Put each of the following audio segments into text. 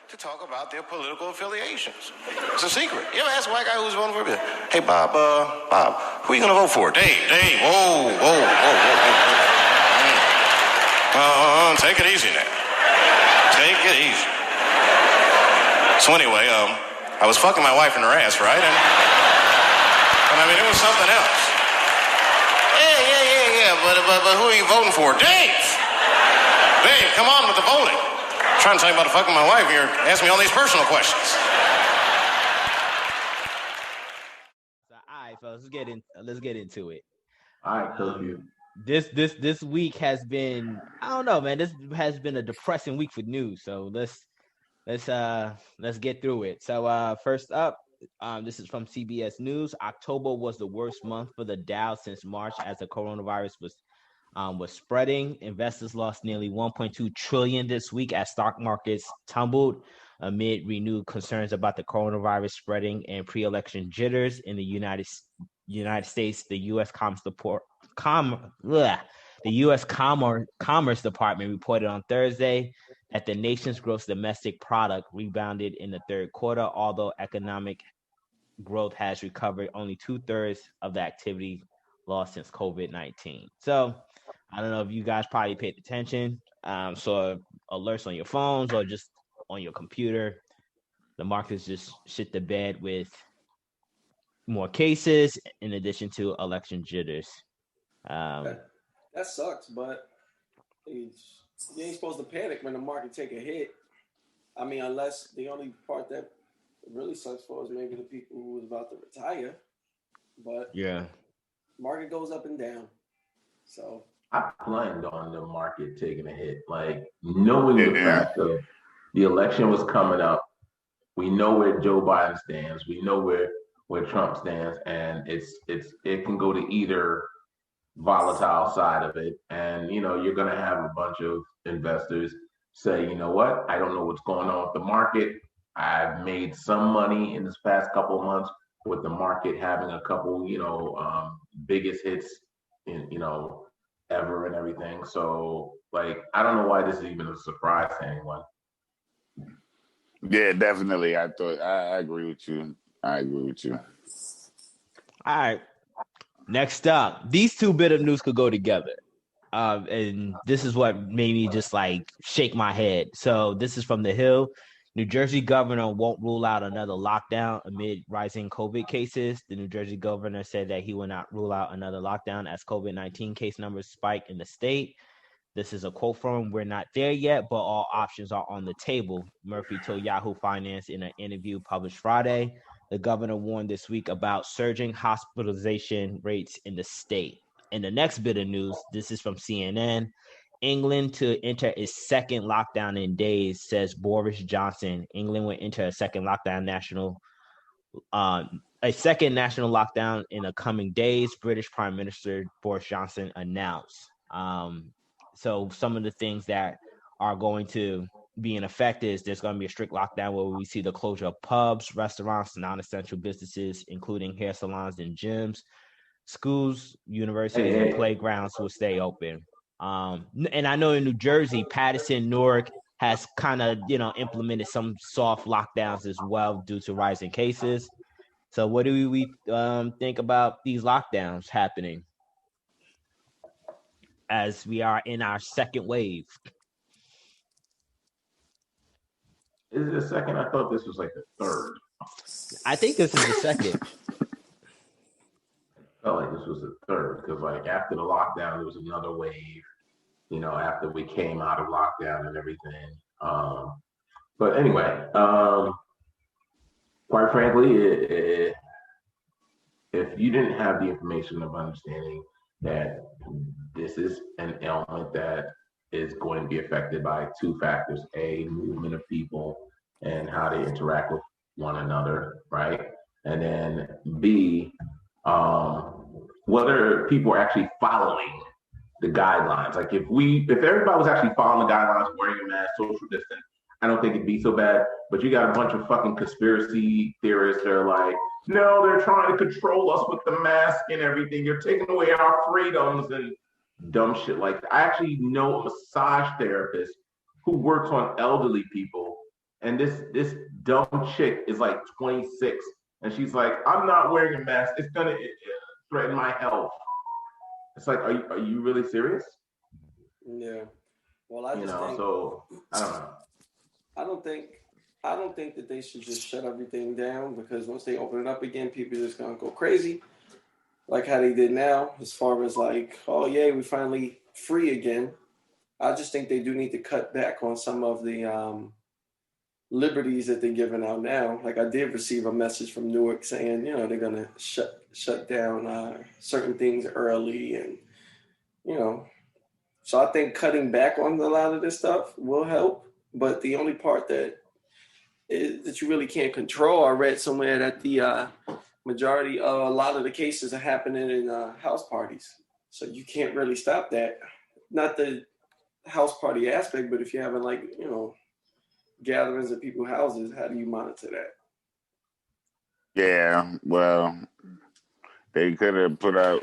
to talk about their political affiliations. It's a secret. You ever ask a white guy who's voting for it? Hey, Bob, who are you going to vote for? Dave, whoa. Take it easy now. Take it easy. So anyway, I was fucking my wife in her ass, right? And I mean, it was something else. Yeah, but who are you voting for? Dave, come on with the voting. I'm trying to tell you about fucking my wife. You're asking me all these personal questions. All right, fellas, let's get into it. All right, Kofi. This week has been, I don't know, man. This has been a depressing week for news. So let's get through it. So first up, this is from CBS News. October was the worst month for the Dow since March, as the coronavirus was spreading. Investors lost nearly $1.2 trillion this week as stock markets tumbled amid renewed concerns about the coronavirus spreading and pre-election jitters in the United States. The U.S. Commerce Department reported on Thursday that the nation's gross domestic product rebounded in the third quarter, although economic growth has recovered only 2/3 of the activity lost since COVID-19. So I don't know if you guys probably paid attention, saw alerts on your phones or just on your computer. The markets just shit the bed with more cases in addition to election jitters. That sucks, but you ain't supposed to panic when the market take a hit. I mean, unless the only part that really sucks for is maybe the people who was about to retire. But yeah, market goes up and down. So I planned on the market taking a hit, like knowing the fact of the election was coming up. We know where Joe Biden stands. We know where Trump stands, and it can go to either volatile side of it. And you're going to have a bunch of investors say, you know what, I don't know what's going on with the market. I've made some money in this past couple of months with the market having a couple, biggest hits in, ever and everything. So I don't know why this is even a surprise to anyone. Yeah, definitely. I agree with you. All right. Next up, these two bit of news could go together. And this is what made me just shake my head. So this is from The Hill. New Jersey governor won't rule out another lockdown amid rising COVID cases. The New Jersey governor said that he will not rule out another lockdown as COVID-19 case numbers spike in the state. This is a quote from him. "We're not there yet, but all options are on the table," Murphy told Yahoo Finance in an interview published Friday. The governor warned this week about surging hospitalization rates in the state. In the next bit of news, this is from CNN. England to enter its second lockdown in days, says Boris Johnson. England will enter a second national lockdown in the coming days, British Prime Minister Boris Johnson announced. So some of the things that are going to be in effect is there's going to be a strict lockdown where we see the closure of pubs, restaurants, non-essential businesses, including hair salons and gyms. Schools, universities, and playgrounds will stay open. And I know in New Jersey, Paterson, Newark has kind of, implemented some soft lockdowns as well due to rising cases. So what do we think about these lockdowns happening as we are in our second wave? Is it a second? I thought this was the third. I think this is the second. I felt like this was the third because after the lockdown, there was another wave, after we came out of lockdown and everything. But anyway, quite frankly, if you didn't have the information of understanding that this is an ailment that is going to be affected by two factors: A, movement of people and how they interact with one another, right? And then B, whether people are actually following the guidelines. If everybody was actually following the guidelines, wearing a mask, social distance, I don't think it'd be so bad. But you got a bunch of fucking conspiracy theorists that are like, no, they're trying to control us with the mask and everything. You're taking away our freedoms and dumb shit like that. I actually know a massage therapist who works on elderly people, and this dumb chick is like 26, and she's like, I'm not wearing a mask. It's gonna threaten my health. It's like, are you really serious? Yeah. Well, I just think. So I don't know. I don't think that they should just shut everything down, because once they open it up again, people are just gonna go crazy, like how they did now. As far as like, oh yeah, we finally free again. I just think they do need to cut back on some of the liberties that they're giving out now. Like, I did receive a message from Newark saying, they're gonna shut down certain things early, and so I think cutting back on a lot of this stuff will help. But the only part that you really can't control, I read somewhere that the majority of a lot of the cases are happening in house parties. So you can't really stop that. Not the house party aspect, but if you're having gatherings at people's houses, how do you monitor that? Yeah, well, they could have put out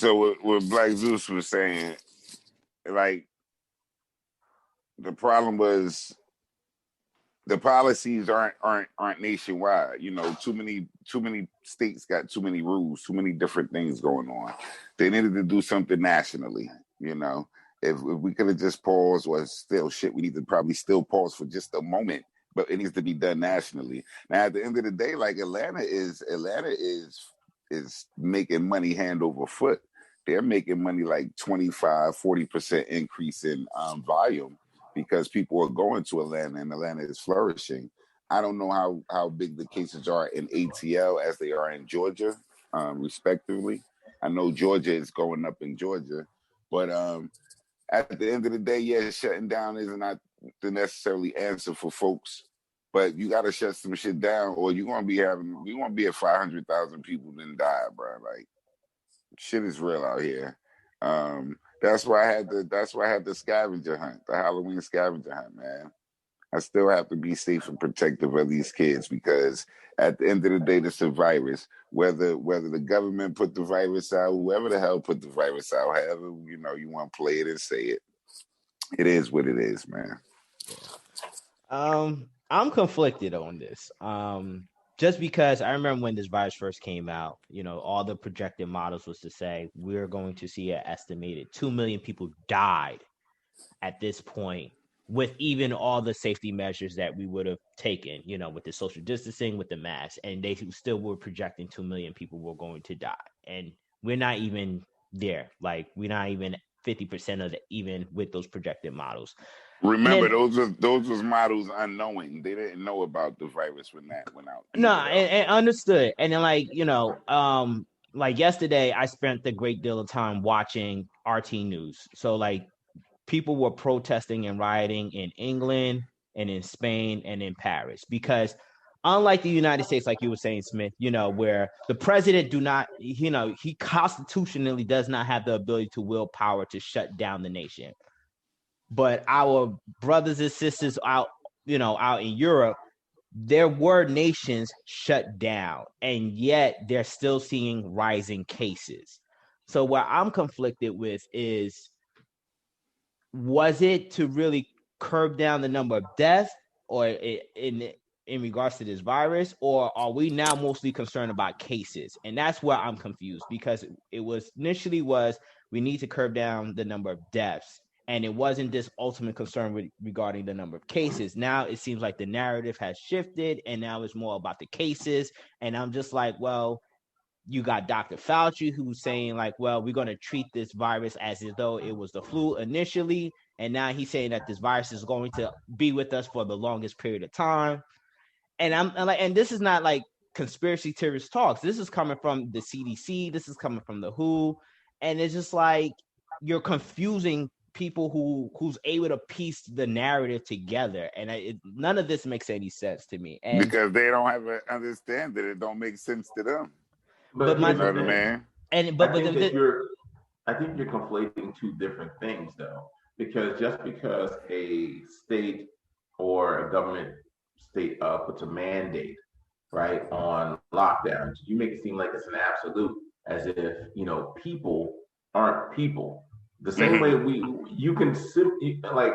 what Black Zeus was saying, like, the problem was the policies aren't nationwide. Too many states got too many rules, too many different things going on. They needed to do something nationally. If we could have just paused, or still shit, we need to probably still pause for just a moment, but it needs to be done nationally. Now, at the end of the day, like, Atlanta is making money hand over foot. They're making money like 25-40% increase in volume, because people are going to Atlanta, and Atlanta is flourishing. I don't know how big the cases are in ATL as they are in Georgia, respectively. I know Georgia is going up in Georgia, but at the end of the day, yeah, shutting down is not the necessarily answer for folks. But you got to shut some shit down, or we want to be at 500,000 people then die, bro. Like, shit is real out here. That's why I had the scavenger hunt, the Halloween scavenger hunt, man. I still have to be safe and protective of these kids, because at the end of the day, this is a virus. Whether the government put the virus out, whoever the hell put the virus out, however you want to play it and say it, it is what it is, man. I'm conflicted on this. Just because I remember when this virus first came out, all the projected models was to say we're going to see an estimated 2 million people died at this point, with even all the safety measures that we would have taken, with the social distancing, with the masks, and they still were projecting 2 million people were going to die. And we're not even there. Like, we're not even 50% of even with those projected models. Remember, those was models unknowing. They didn't know about the virus when that went out. No, and understood. And then, like yesterday, I spent a great deal of time watching RT News. So, like, people were protesting and rioting in England and in Spain and in Paris, because unlike the United States, like you were saying, Smith, where the president he constitutionally does not have the ability to willpower to shut down the nation. But our brothers and sisters out in Europe, there were nations shut down, and yet they're still seeing rising cases. So what I'm conflicted with is, was it to really curb down the number of deaths, or in regards to this virus, or are we now mostly concerned about cases? And that's where I'm confused, because it was initially we need to curb down the number of deaths, and it wasn't this ultimate concern regarding the number of cases. Now it seems like the narrative has shifted, and now it's more about the cases. And I'm just like, well, you got Dr. Fauci, who's saying like, well, we're going to treat this virus as though it was the flu initially. And now he's saying that this virus is going to be with us for the longest period of time. And I'm like, and this is not like conspiracy theorist talks. This is coming from the CDC. This is coming from the WHO. And it's just like, you're confusing people who's able to piece the narrative together, and none of this makes any sense to me. And because they don't have an understanding, it don't make sense to them. But you know what I mean? I think you're conflating two different things, though, because just because a state or a government state puts a mandate, right, on lockdowns, you make it seem like it's an absolute, as if people aren't people. The same way you can simply, like,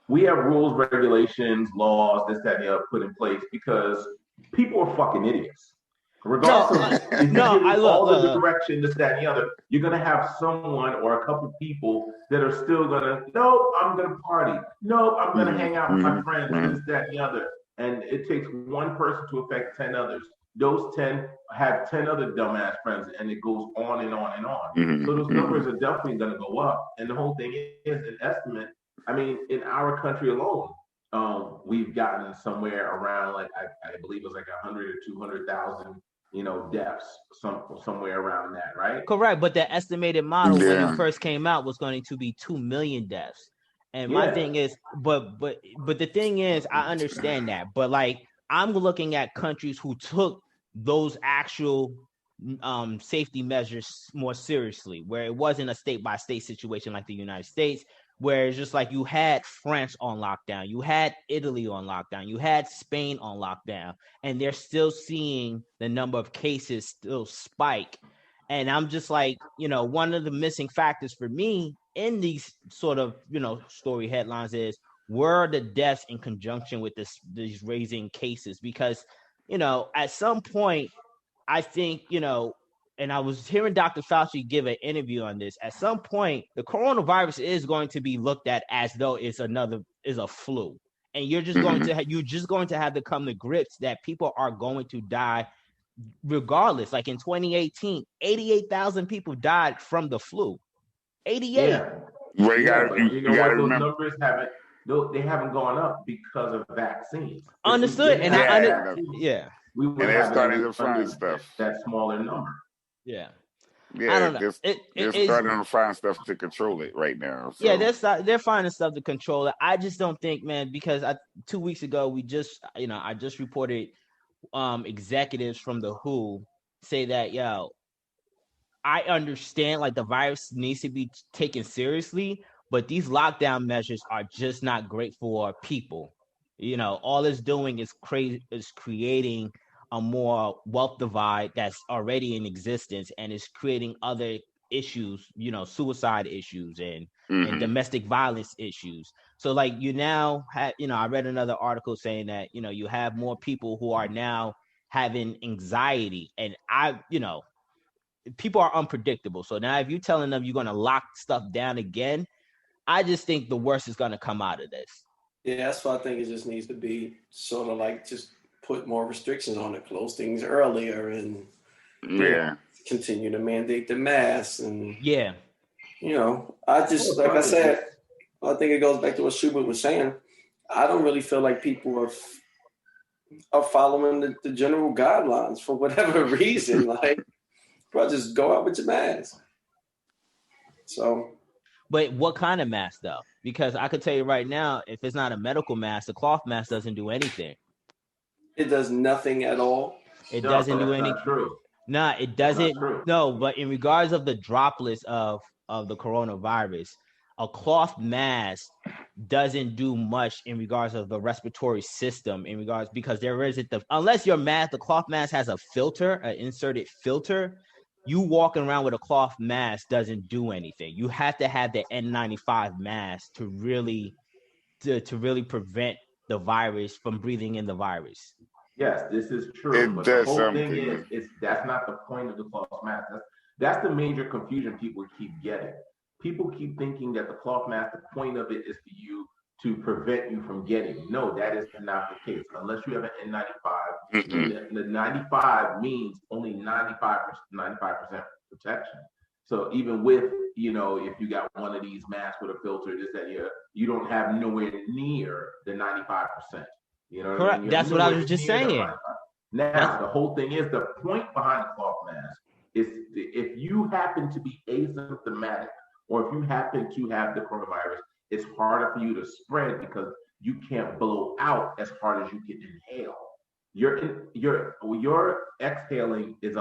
we have rules, regulations, laws, this, that, and the other put in place because people are fucking idiots. Regardless of if you give all the direction, this, that, and the other, you're gonna have someone or a couple of people that are still gonna, nope, I'm gonna party. Nope, I'm gonna hang out with my friends, this, that, and the other. And it takes one person to affect 10 others. Those 10 have 10 other dumbass friends, and it goes on and on and on. So those numbers are definitely gonna go up. And the whole thing is an estimate. I mean, in our country alone, we've gotten somewhere around like I believe it was like 100 or 200,000, deaths, somewhere around that, right? Correct, but the estimated model when it first came out was going to be 2 million deaths. And my thing is, but the thing is, I understand that, but like I'm looking at countries who took those actual safety measures more seriously, where it wasn't a state by state situation like the United States, where it's just like you had France on lockdown, you had Italy on lockdown, you had Spain on lockdown, and they're still seeing the number of cases still spike. And I'm just like, one of the missing factors for me in these sort of, story headlines is, were the deaths in conjunction with these raising cases? Because, at some point, I think, and I was hearing Dr. Fauci give an interview on this. At some point, the coronavirus is going to be looked at as though it's a flu, and you're just going to have to come to grips that people are going to die regardless. Like in 2018, 88,000 people died from the flu. 88. Yeah. Well, you know what? Those numbers haven't gone up because of vaccines. Understood, and we would have starting to find stuff that smaller number. Yeah, I don't know. They're starting to find stuff to control it right now. So. Yeah, they're finding stuff to control it. I just don't think, man, because 2 weeks ago I just reported executives from the WHO say that, I understand like the virus needs to be taken seriously, but these lockdown measures are just not great for people. All it's doing is creating a more wealth divide that's already in existence, and is creating other issues, suicide issues and domestic violence issues. So like you now have, I read another article saying that, you have more people who are now having anxiety, and people are unpredictable. So now if you're telling them you're going to lock stuff down again, I just think the worst is going to come out of this. Yeah, that's why I think it just needs to be sort of like just put more restrictions on it, close things earlier, and continue to mandate the masks. And I just, like I said, I think it goes back to what Schubert was saying. I don't really feel like people are following the general guidelines for whatever reason. Like, bro, just go out with your mask. So. But what kind of mask, though? Because I could tell you right now, if it's not a medical mask, the cloth mask doesn't do anything. It does nothing at all. It doesn't do anything. No, it doesn't. No, but in regards of the droplets of the coronavirus, a cloth mask doesn't do much in regards of the respiratory system. Because there isn't unless the cloth mask has a filter, an inserted filter. You walking around with a cloth mask doesn't do anything. You have to have the N95 mask to really prevent the virus from breathing in the virus. Yes, this is true. But the whole thing is that's not the point of the cloth mask. That's the major confusion people keep getting. People keep thinking that the cloth mask, the point of it is to prevent you from getting. No, that is not the case. Unless you have an N95, the 95 means only 95% protection. So even with, if you got one of these masks with a filter, you don't have nowhere near the 95%. Correct. That's what I was just saying. Now, the whole thing is, the point behind the cloth mask is if you happen to be asymptomatic, or if you happen to have the coronavirus, it's harder for you to spread because you can't blow out as hard as you can inhale. Your exhaling is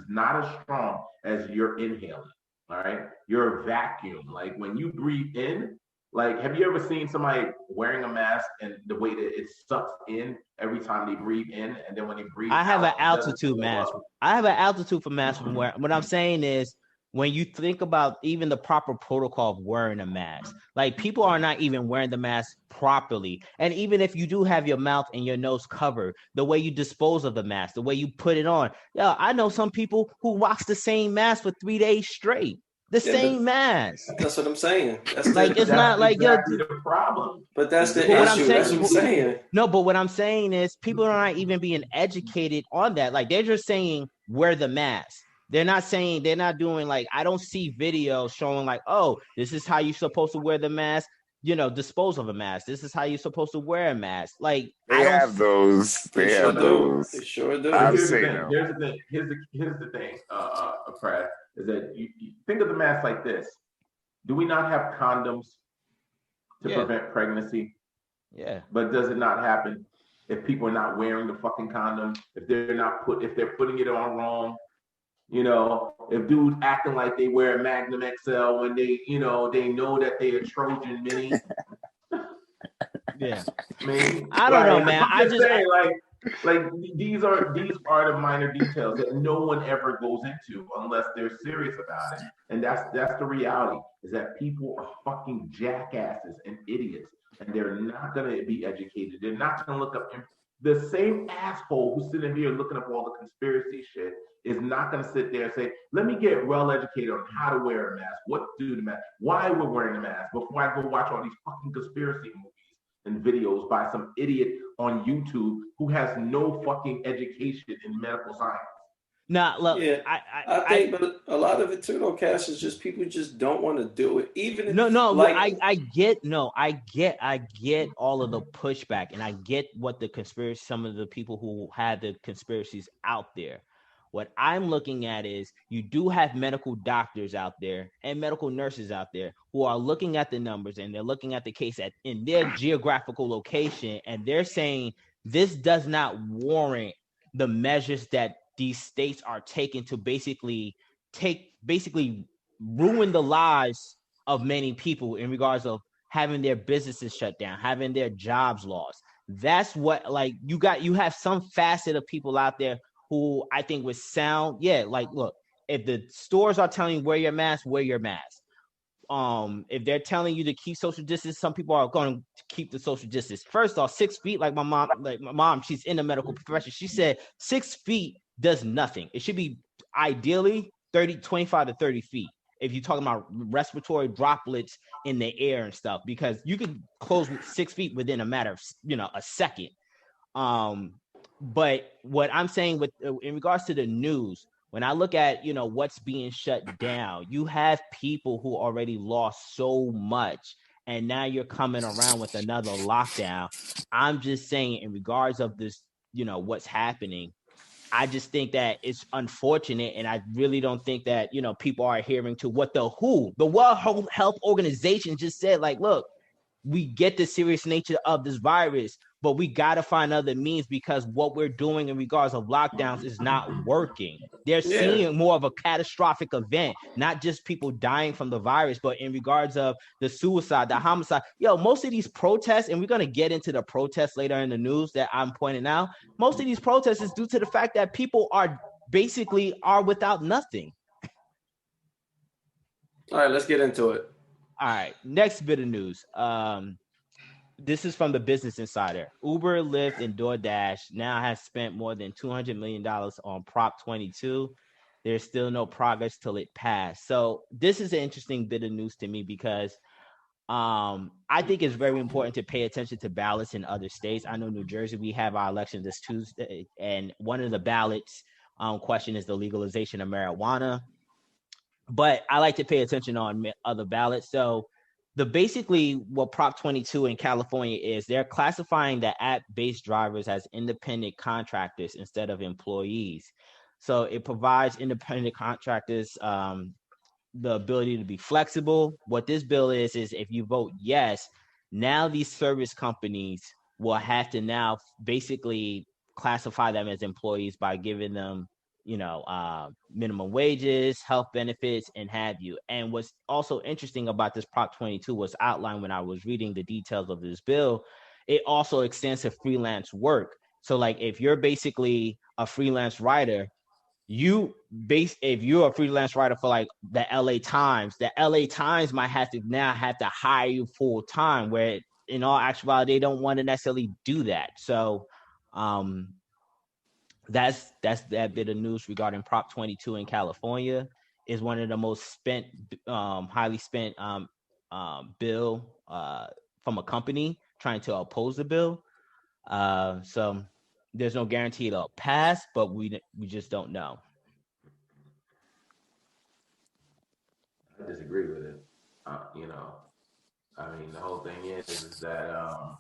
not as strong as your inhaling. All right, you're a vacuum. Like when you breathe in, like have you ever seen somebody wearing a mask and the way that it sucks in every time they breathe in, and then when they breathe I have out, an altitude mask. I have an altitude for mask from where. What I'm saying is, when you think about even the proper protocol of wearing a mask, like people are not even wearing the mask properly. And even if you do have your mouth and your nose covered, the way you dispose of the mask, the way you put it on. Yeah, I know some people who rocks the same mask for 3 days straight. The same mask. That's what I'm saying. That's like it's not like exactly the problem. But that's the but what issue. That's what I'm saying. No, but what I'm saying is people are not even being educated on that. Like they're just saying wear the mask. They're not saying, they're not doing like, I don't see videos showing like, oh, this is how you're supposed to wear the mask. You know, dispose of a mask. This is how you're supposed to wear a mask. Like they have those. They have those. They sure do. Here's the thing. Here's the thing, Brad, is that you think of the mask like this. Do we not have condoms to prevent pregnancy? Yeah. But does it not happen if people are not wearing the fucking condom? If they're putting it on wrong? You know, if dudes acting like they wear a Magnum XL when they know that they are Trojan Mini. Yeah. I mean, I don't know, man. I just say like these are the minor details that no one ever goes into unless they're serious about it. And that's the reality, is that people are fucking jackasses and idiots, and they're not gonna be educated. They're not gonna look up. The same asshole who's sitting here looking up all the conspiracy shit is not going to sit there and say, let me get well educated on how to wear a mask, what to do the mask, why we're wearing a mask, before I go watch all these fucking conspiracy movies and videos by some idiot on YouTube who has no fucking education in medical science. Nah, look, yeah, I think but a lot of it too, though, Cash, is just people just don't want to do it. Even if, I get all of the pushback, and I get what the conspiracy, some of the people who had the conspiracies out there. What I'm looking at is you do have medical doctors out there and medical nurses out there who are looking at the numbers, and they're looking at the case in their geographical location, and they're saying this does not warrant the measures that these states are taking to basically ruin the lives of many people in regards of having their businesses shut down, having their jobs lost. That's what, like, you have some facet of people out there who I think would sound, like, look, if the stores are telling you wear your mask, wear your mask. If they're telling you to keep social distance, some people are going to keep the social distance. First off, 6 feet, like my mom, she's in the medical profession. She said 6 feet does nothing. It should be ideally 25 to 30 feet. If you're talking about respiratory droplets in the air and stuff, because you could close 6 feet within a matter of, a second. But what I'm saying in regards to the news, when I look at, what's being shut down, you have people who already lost so much, and now you're coming around with another lockdown. I'm just saying, in regards of this, what's happening, I just think that it's unfortunate, and I really don't think that, people are adhering to what the World Health Organization just said. Like, look, we get the serious nature of this virus, but we got to find other means, because what we're doing in regards of lockdowns is not working. They're seeing more of a catastrophic event, not just people dying from the virus, but in regards of the suicide, the homicide. Most of these protests, and we're going to get into the protests later in the news that I'm pointing out, most of these protests is due to the fact that people are without nothing. All right, let's get into it. All right, next bit of news. This is from the Business Insider. Uber, Lyft, and DoorDash now has spent more than $200 million on Prop 22. There's still no progress till it passed. So this is an interesting bit of news to me, because I think it's very important to pay attention to ballots in other states. I know New Jersey, we have our election this Tuesday, and one of the ballots question is the legalization of marijuana. But I like to pay attention on other ballots. So basically what Prop 22 in California is, they're classifying the app-based drivers as independent contractors instead of employees. So it provides independent contractors the ability to be flexible. What this bill is if you vote yes, now these service companies will have to now basically classify them as employees by giving them minimum wages, health benefits, and have you. And what's also interesting about this Prop 22 was outlined when I was reading the details of this bill. It also extends to freelance work. So like if you're basically a freelance writer, if you're a freelance writer for like the LA Times might have to hire you full time, where in all actuality they don't want to necessarily do that. So that's that bit of news regarding Prop 22 in California. Is one of the most highly spent bill from a company trying to oppose the bill. So there's no guarantee it'll pass, but we just don't know. I disagree with it. You know, I mean, the whole thing is that a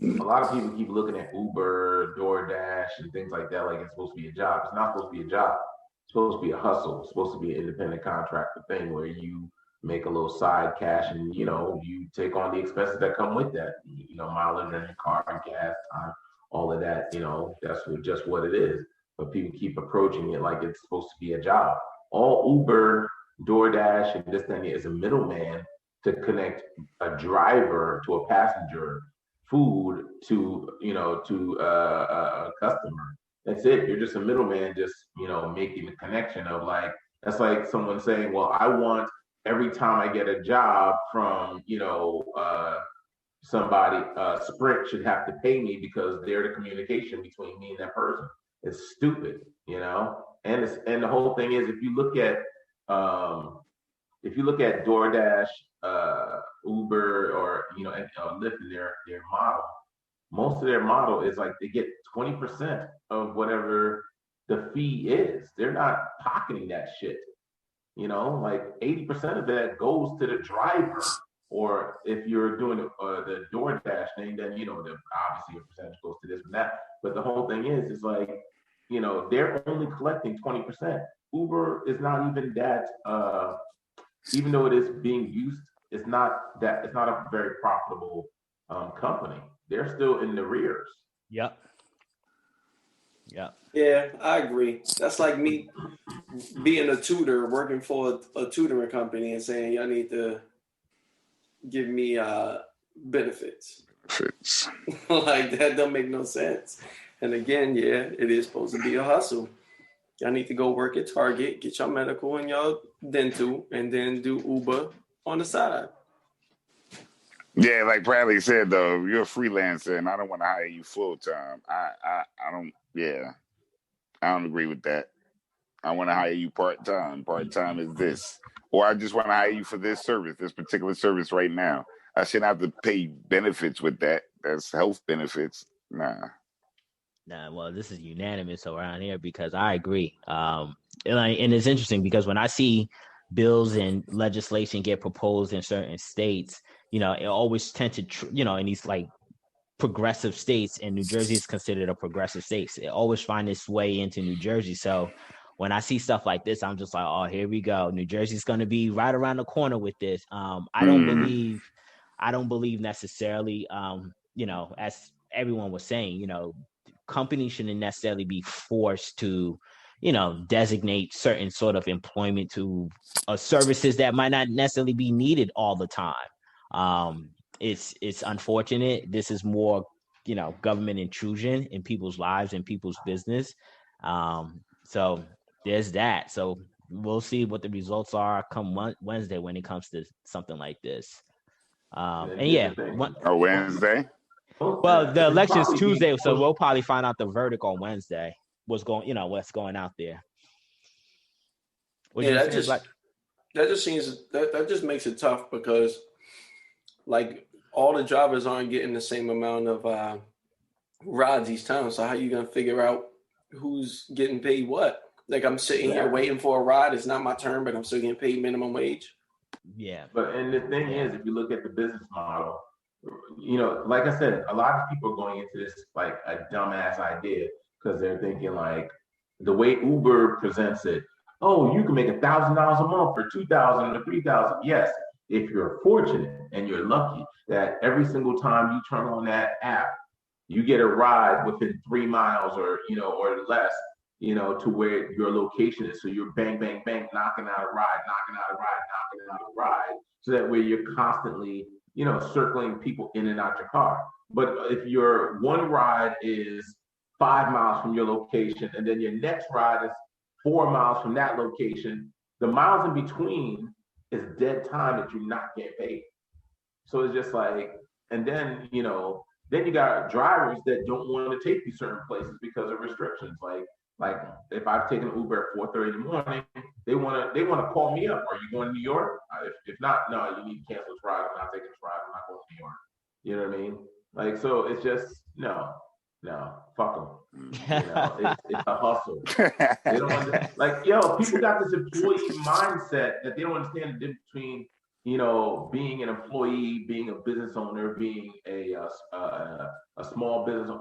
lot of people keep looking at Uber, DoorDash, and things like that like it's supposed to be a job. It's not supposed to be a job. It's supposed to be a hustle. It's supposed to be an independent contractor thing where you make a little side cash and, you know, you take on the expenses that come with that. You know, mileage in your car and gas, time, all of that, you know, that's just what it is. But people keep approaching it like it's supposed to be a job. All Uber, DoorDash, and this thing is a middleman to connect a driver to a passenger, food to, you know, to a customer. That's it. You're just a middleman, just, you know, making the connection of like, that's like someone saying, well, I want every time I get a job from, you know, somebody, Sprint should have to pay me because they're the communication between me and that person. It's stupid, you know? And the whole thing is, if you look at DoorDash, Uber, or, you know, Lyft in their model, most of their model is like they get 20% of whatever the fee is. They're not pocketing that shit. You know, like 80% of that goes to the driver. Or if you're doing the DoorDash thing, then, you know, obviously a percentage goes to this and that. But the whole thing is like, you know, they're only collecting 20%. Uber is not even that, even though it is being used, it's not a very profitable company. They're still in the rears. Yep. Yeah, I agree. That's like me being a tutor, working for a tutoring company and saying, y'all need to give me benefits. Like, that don't make no sense. And again, yeah, it is supposed to be a hustle. Y'all need to go work at Target, get your medical and your dental, and then do Uber on the side. Yeah, like Bradley said, though, you're a freelancer, and I don't want to hire you full time. I don't. Yeah, I don't agree with that. I want to hire you part time. Part time is this, or I just want to hire you for this service, this particular service right now. I shouldn't have to pay benefits with that. That's health benefits. Nah. Well, this is unanimous around here because I agree. And it's interesting because when I see bills and legislation get proposed in certain states, you know, it always tend to, you know, in these like progressive states, and New Jersey is considered a progressive state. It always find its way into New Jersey. So when I see stuff like this, I'm just like, oh, here we go. New Jersey's going to be right around the corner with this. I don't believe necessarily, you know, as everyone was saying, you know, companies shouldn't necessarily be forced to, you know, designate certain sort of employment to services that might not necessarily be needed all the time. It's unfortunate. This is more, you know, government intrusion in people's lives and people's business. So there's that. So we'll see what the results are come Wednesday when it comes to something like this. Wednesday. Well, the election's Tuesday, so we'll probably find out the verdict on Wednesday. What's going out there. That just makes it tough because, like, all the drivers aren't getting the same amount of rides each time. So how are you gonna figure out who's getting paid what? Like, I'm sitting here waiting for a ride. It's not my turn, but I'm still getting paid minimum wage. Yeah. And the thing is, if you look at the business model, you know, like I said, a lot of people are going into this like a dumbass idea because they're thinking like the way Uber presents it. Oh, you can make $1,000 a month for $2,000 or $3,000. Yes, if you're fortunate and you're lucky that every single time you turn on that app, you get a ride within 3 miles or, you know, or less, you know, to where your location is. So you're bang, bang, bang, knocking out a ride, so that way you're constantly, you know, circling people in and out your car. But if your one ride is 5 miles from your location, and then your next ride is 4 miles from that location. The miles in between is dead time that you're not getting paid. So it's just like, and then, then you got drivers that don't want to take you certain places because of restrictions. Like if I've taken an Uber at 4:30 in the morning, they want to call me up. Are you going to New York? If not, no, you need to cancel this ride. I'm not taking this ride. I'm not going to New York. You know what I mean? Like, so it's just, no, fuck them. It's a hustle. They don't understand. Like, people got this employee mindset that they don't understand the difference between, being an employee, being a business owner, being a small business,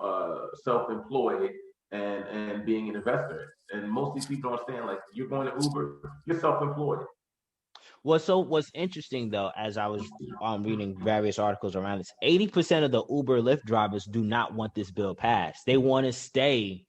self-employed, and being an investor. And most of these people don't understand, like, you're going to Uber, you're self-employed. Well, so what's interesting though, as I was reading various articles around this, 80% of the Uber Lyft drivers do not want this bill passed. They want to stay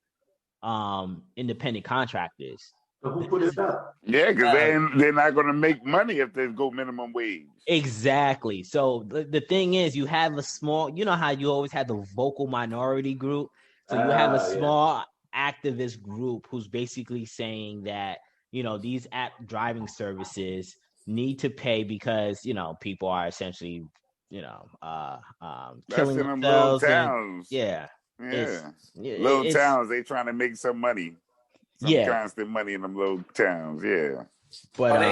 independent contractors. So who put it up? Yeah, because they're not going to make money if they go minimum wage. Exactly. So the thing is, you have a small, you know how you always have the vocal minority group. So you have a small activist group who's basically saying that, these app driving services need to pay because, people are essentially, killing in them themselves. Little towns. Little towns, they trying to make some money. Constant money in them little towns, But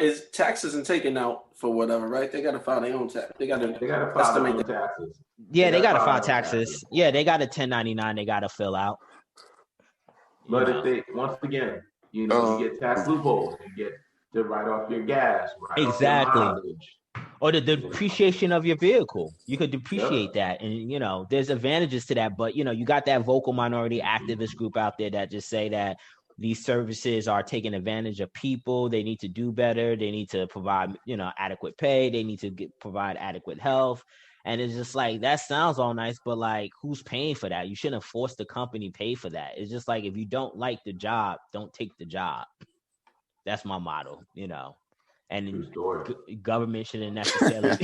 is taxes and taken out for whatever, right? They got to file their own tax. They got to file their own taxes. Yeah, they got to file taxes. Yeah, they got a 1099 they got to fill out. But if they, once again, you get tax loopholes, you get to write off your gas, exactly, or the depreciation of your vehicle. You could depreciate that, and there's advantages to that. But you got that vocal minority activist group out there that just say that these services are taking advantage of people. They need to do better. They need to provide adequate pay. They need to provide adequate health. And it's just like, that sounds all nice, but like, who's paying for that? You shouldn't force the company pay for that. It's just like, if you don't like the job, don't take the job. That's my motto, And government shouldn't necessarily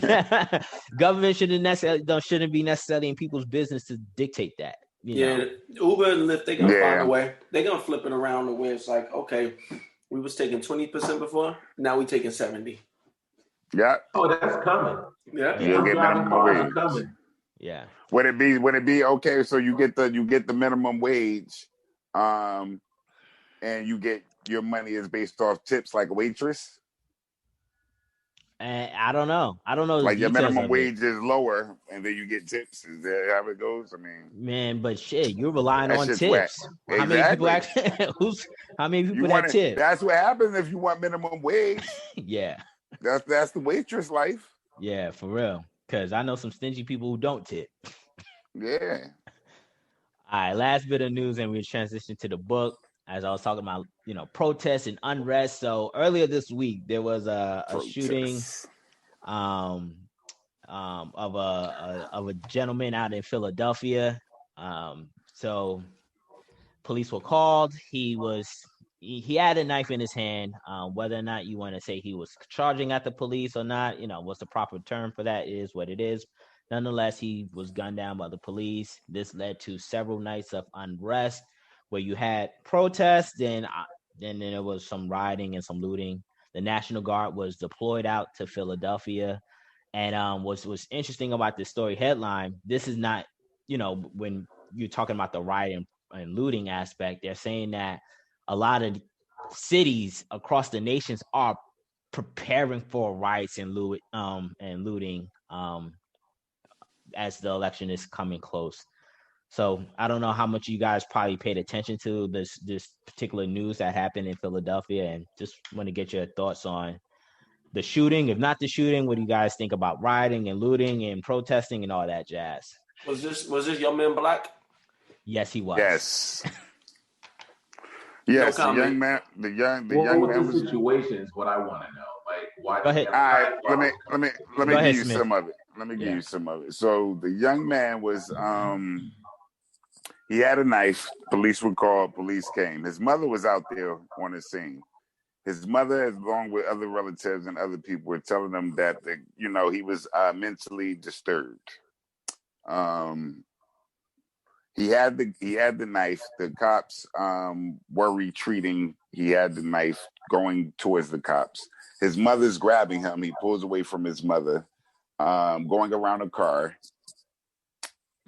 shouldn't be necessarily in people's business to dictate that. Uber and Lyft, they're gonna find a way. They're gonna flip it around the way it's like, okay, we was taking 20% before, now we taking 70%. Yeah. Oh, that's coming. Yeah. You'll get minimum wage. Coming. Yeah. Would it be okay? So you get the minimum wage, and you get your money is based off tips like a waitress. And I don't know. Like your minimum wage is lower, and then you get tips. Is that how it goes? I mean, man, but shit, you're relying on tips. Exactly. How many people how many people that tip? That's what happens if you want minimum wage. Yeah. That's the waitress life. Yeah, for real. Because I know some stingy people who don't tip. Yeah. All right, last bit of news, and we transition to the book. As I was talking about, protests and unrest. So earlier this week, there was a shooting of a gentleman out in Philadelphia. So police were called. He had a knife in his hand. Whether or not you want to say he was charging at the police or not, what's the proper term for that is what it is. Nonetheless, he was gunned down by the police. This led to several nights of unrest where you had protests, then there was some rioting and some looting. The National Guard was deployed out to Philadelphia. And what's interesting about this story headline, this is not, when you're talking about the riot and looting aspect, they're saying that a lot of cities across the nations are preparing for riots and looting as the election is coming close. So I don't know how much you guys probably paid attention to this particular news that happened in Philadelphia, and just want to get your thoughts on the shooting. If not the shooting, what do you guys think about rioting and looting and protesting and all that jazz? Was this young man black? Yes, he was. Yes. Yes, the young man. The young man was. Situation is what I want to know. Like, why? Go ahead. All right, let me give you Smith. some of it. Let me give you some of it. So the young man was he had a knife. Police were called. Police came. His mother was out there on the scene. His mother, along with other relatives and other people, were telling him that he was mentally disturbed. He had the knife. The cops were retreating. He had the knife going towards the cops. His mother's grabbing him. He pulls away from his mother, going around a car,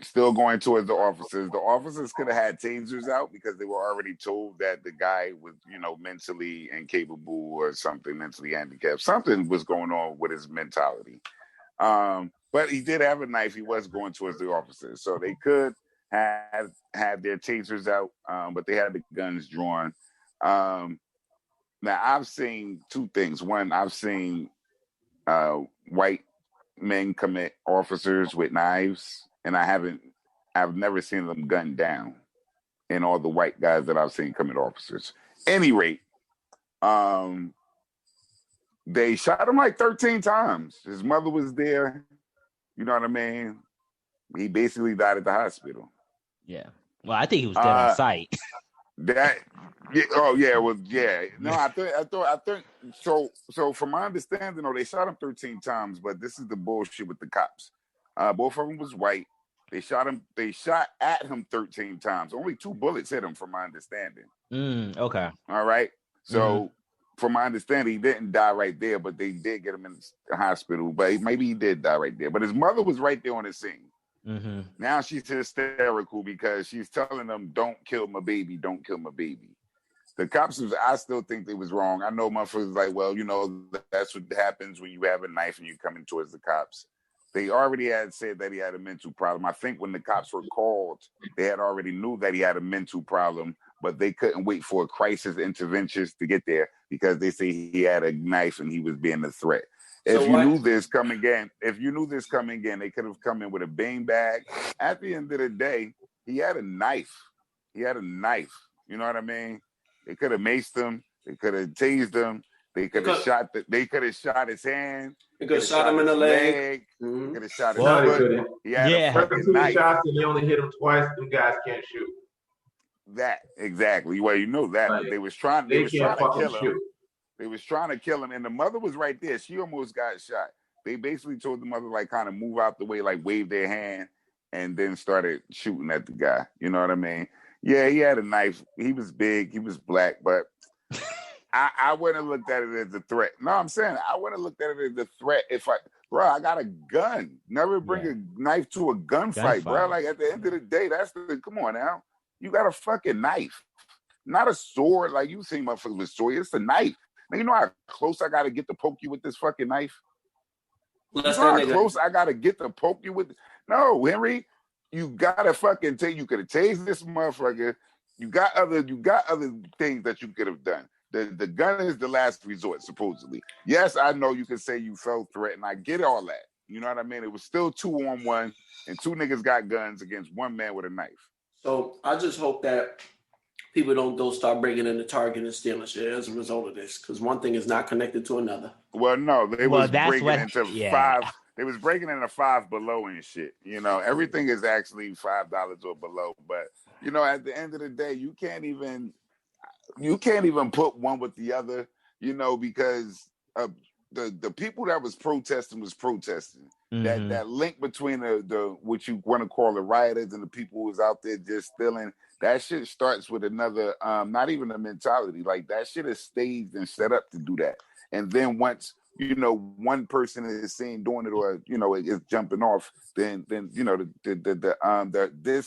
still going towards the officers. The officers could have had tasers out because they were already told that the guy was, mentally incapable or something, mentally handicapped. Something was going on with his mentality. But he did have a knife. He was going towards the officers. So they could had their tasers out, but they had the guns drawn. Now I've seen two things. One, I've seen white men commit officers with knives, and I've never seen them gunned down. In all the white guys that I've seen commit officers. Any rate, they shot him like 13 times. His mother was there. You know what I mean? He basically died at the hospital. Yeah. Well, I think he was dead on sight. Yeah. Oh yeah. Well, yeah. No, I think so. So from my understanding, they shot him 13 times, but this is the bullshit with the cops. Both of them was white. They shot at him 13 times. Only 2 bullets hit him, from my understanding. Okay. All right. So from my understanding, he didn't die right there, but they did get him in the hospital. But maybe he did die right there. But his mother was right there on the scene. Mm-hmm. Now she's hysterical because she's telling them, "Don't kill my baby. Don't kill my baby." The cops, I still think they was wrong. I know motherfuckers like, well, that's what happens when you have a knife and you're coming towards the cops. They already had said that he had a mental problem. I think when the cops were called, they had already knew that he had a mental problem, but they couldn't wait for a crisis interventions to get there because they say he had a knife and he was being a threat. If you knew this coming in, they could have come in with a beanbag. At the end of the day, he had a knife. You know what I mean? They could have maced him. They could have tased him. They could have shot. They could have shot his hand. They could have shot him in the leg. Could have shot his foot. He had a fucking knife. Shots and they only hit him twice. Them guys can't shoot. That exactly. Well, you know that they was trying. They was trying to kill him. They was trying to kill him, and the mother was right there. She almost got shot. They basically told the mother kind of move out the way, wave their hand, and then started shooting at the guy. You know what I mean? Yeah, he had a knife. He was big. He was black, but I wouldn't have looked at it as a threat. No, I'm saying I wouldn't have looked at it as a threat if I got a gun. Never bring a knife to a gunfight, bro. At the end of the day, come on now. You got a fucking knife, not a sword. You seen motherfuckers with sword. It's a knife. Now, you know how close I got to get to poke you with this fucking knife? You know how close I got to get to poke you with? No, Henry, you got to fucking you could have tased this motherfucker. You got other things that you could have done. The gun is the last resort, supposedly. Yes, I know you can say you felt threatened. I get all that. You know what I mean? It was still 2-on-1, and 2 niggas got guns against 1 man with a knife. So I just hope that people don't go start breaking into Target and stealing shit as a result of this, because one thing is not connected to another. Well, no, they was breaking into 5. They was breaking into 5 Below and shit. Everything is actually $5 or below. But at the end of the day, you can't even put one with the other. Because the people that was protesting. Mm-hmm. That link between the what you want to call the rioters and the people who was out there just stealing. That shit starts with another, not even a mentality. That shit is staged and set up to do that. And then once, one person is seen doing it or, is jumping off, then this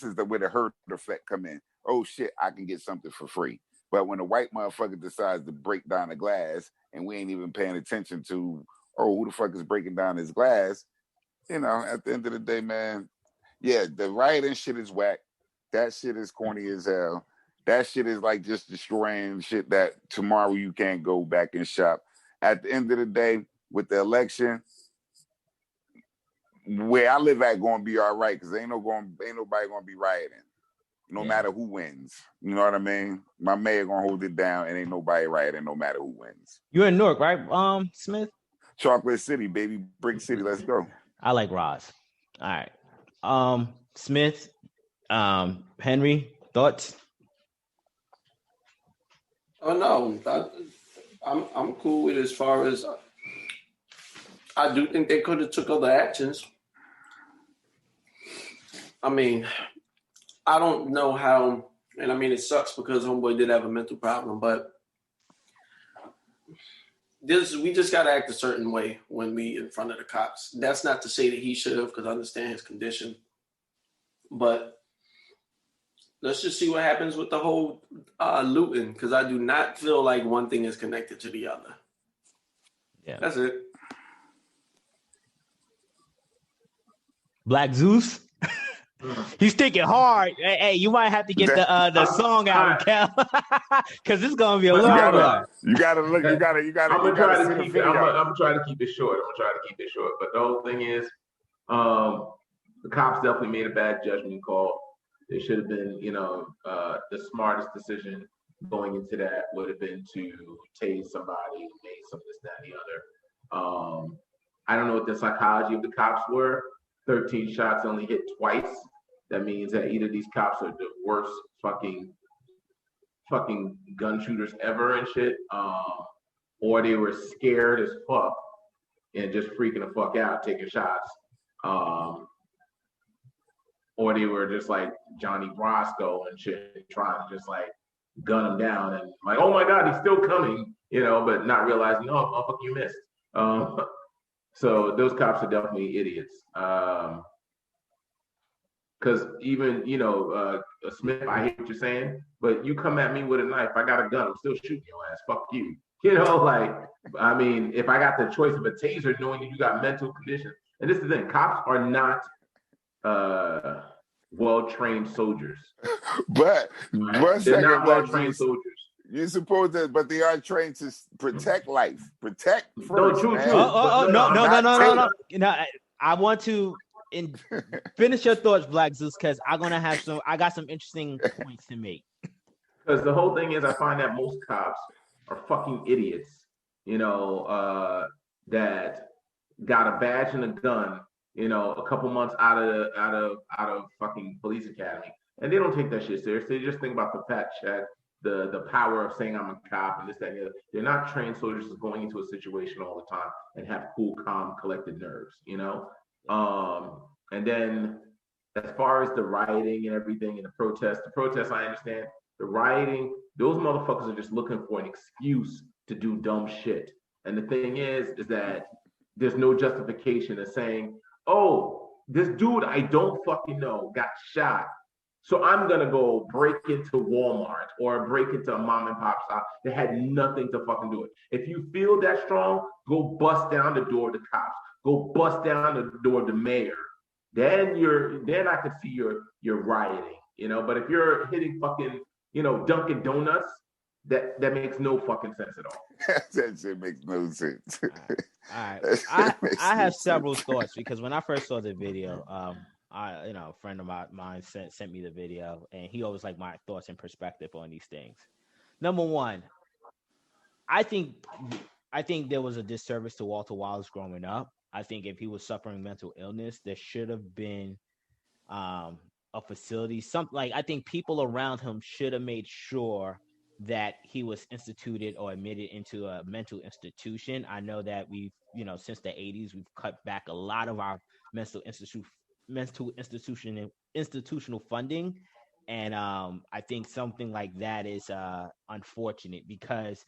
is where the herd effect come in. Oh shit, I can get something for free. But when a white motherfucker decides to break down a glass and we ain't even paying attention to, who the fuck is breaking down this glass? At the end of the day, man, yeah, the rioting shit is whack. That shit is corny as hell. That shit is just destroying shit that tomorrow you can't go back and shop. At the end of the day, with the election, where I live at gonna be all right, because ain't nobody gonna be rioting, no matter who wins. You know what I mean? My mayor gonna hold it down, and ain't nobody rioting, no matter who wins. You're in Newark, right, Smith? Chocolate City, baby, Brick City. Let's go. I like Roz. All right, Smith, Henry, thoughts? Oh no, I'm cool with it as far as I do think they could have took other actions. I mean, I don't know how, and I mean, it sucks because homeboy did have a mental problem, but we just got to act a certain way when we in front of the cops. That's not to say that he should have, because I understand his condition. But let's just see what happens with the whole looting, because I do not feel like one thing is connected to the other. Yeah. That's it. Black Zeus. He's thinking hard. Hey, you might have to get the song out, Cal, because it's gonna be a long one. You gotta look. You gotta. I'm gonna try to keep it. I'm gonna try to keep it short. But the whole thing is, the cops definitely made a bad judgment call. They should have been, the smartest decision going into that would have been to tase somebody, make some this, that, and the other. I don't know what the psychology of the cops were. 13 shots only hit twice. That means that either these cops are the worst fucking gun shooters ever and shit, or they were scared as fuck and just freaking the fuck out, taking shots, or they were just like Johnny Brasco and shit, trying to just like gun him down and like, oh my God, he's still coming, but not realizing, oh fuck, you missed. So those cops are definitely idiots. Because even, Smith, I hate what you're saying, but you come at me with a knife, I got a gun, I'm still shooting your ass. Fuck you. I mean, if I got the choice of a taser, knowing that you got mental conditions, and this is the thing, cops are not well-trained soldiers. But they're not well-trained soldiers. You're supposed to, but they are trained to protect life, protect first. No, true. No. I want to finish your thoughts, Black Zeus, because I got some interesting points to make. Because the whole thing is, I find that most cops are fucking idiots, that got a badge and a gun, a couple months out of fucking police academy, and they don't take that shit seriously. They just think about the fat check, the power of saying I'm a cop and this, that, and the other. They're not trained soldiers going into a situation all the time and have cool, calm, collected nerves, And then as far as the rioting and everything and the protests, I understand. The rioting, those motherfuckers are just looking for an excuse to do dumb shit. And the thing is that there's no justification of saying, oh, this dude I don't fucking know got shot, so I'm going to go break into Walmart or break into a mom and pop shop that had nothing to fucking do it. If you feel that strong, go bust down the door of the cops. Go bust down the door of the mayor. Then I could see you're rioting, But if you're hitting fucking, Dunkin' Donuts, that makes no fucking sense at all. That shit makes no sense. All right. I have several thoughts, because when I first saw the video, a friend of mine sent me the video, and he always like my thoughts and perspective on these things. Number one, I think there was a disservice to Walter Wallace growing up. I think if he was suffering mental illness, there should have been a facility. I think people around him should have made sure that he was instituted or admitted into a mental institution. I know that we've, since the 80s, we've cut back a lot of our mental institutional funding. And I think something like that is unfortunate, because,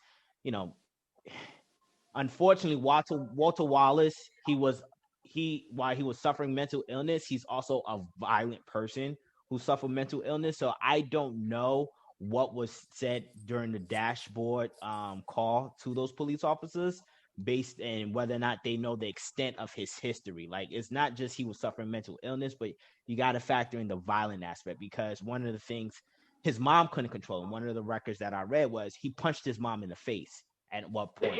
unfortunately, Walter Wallace, while he was suffering mental illness, he's also a violent person who suffered mental illness. So I don't know what was said during the dashboard call to those police officers, based on whether or not they know the extent of his history. Like, it's not just he was suffering mental illness, but you got to factor in the violent aspect, because one of the things his mom couldn't control, and one of the records that I read was he punched his mom in the face at one point,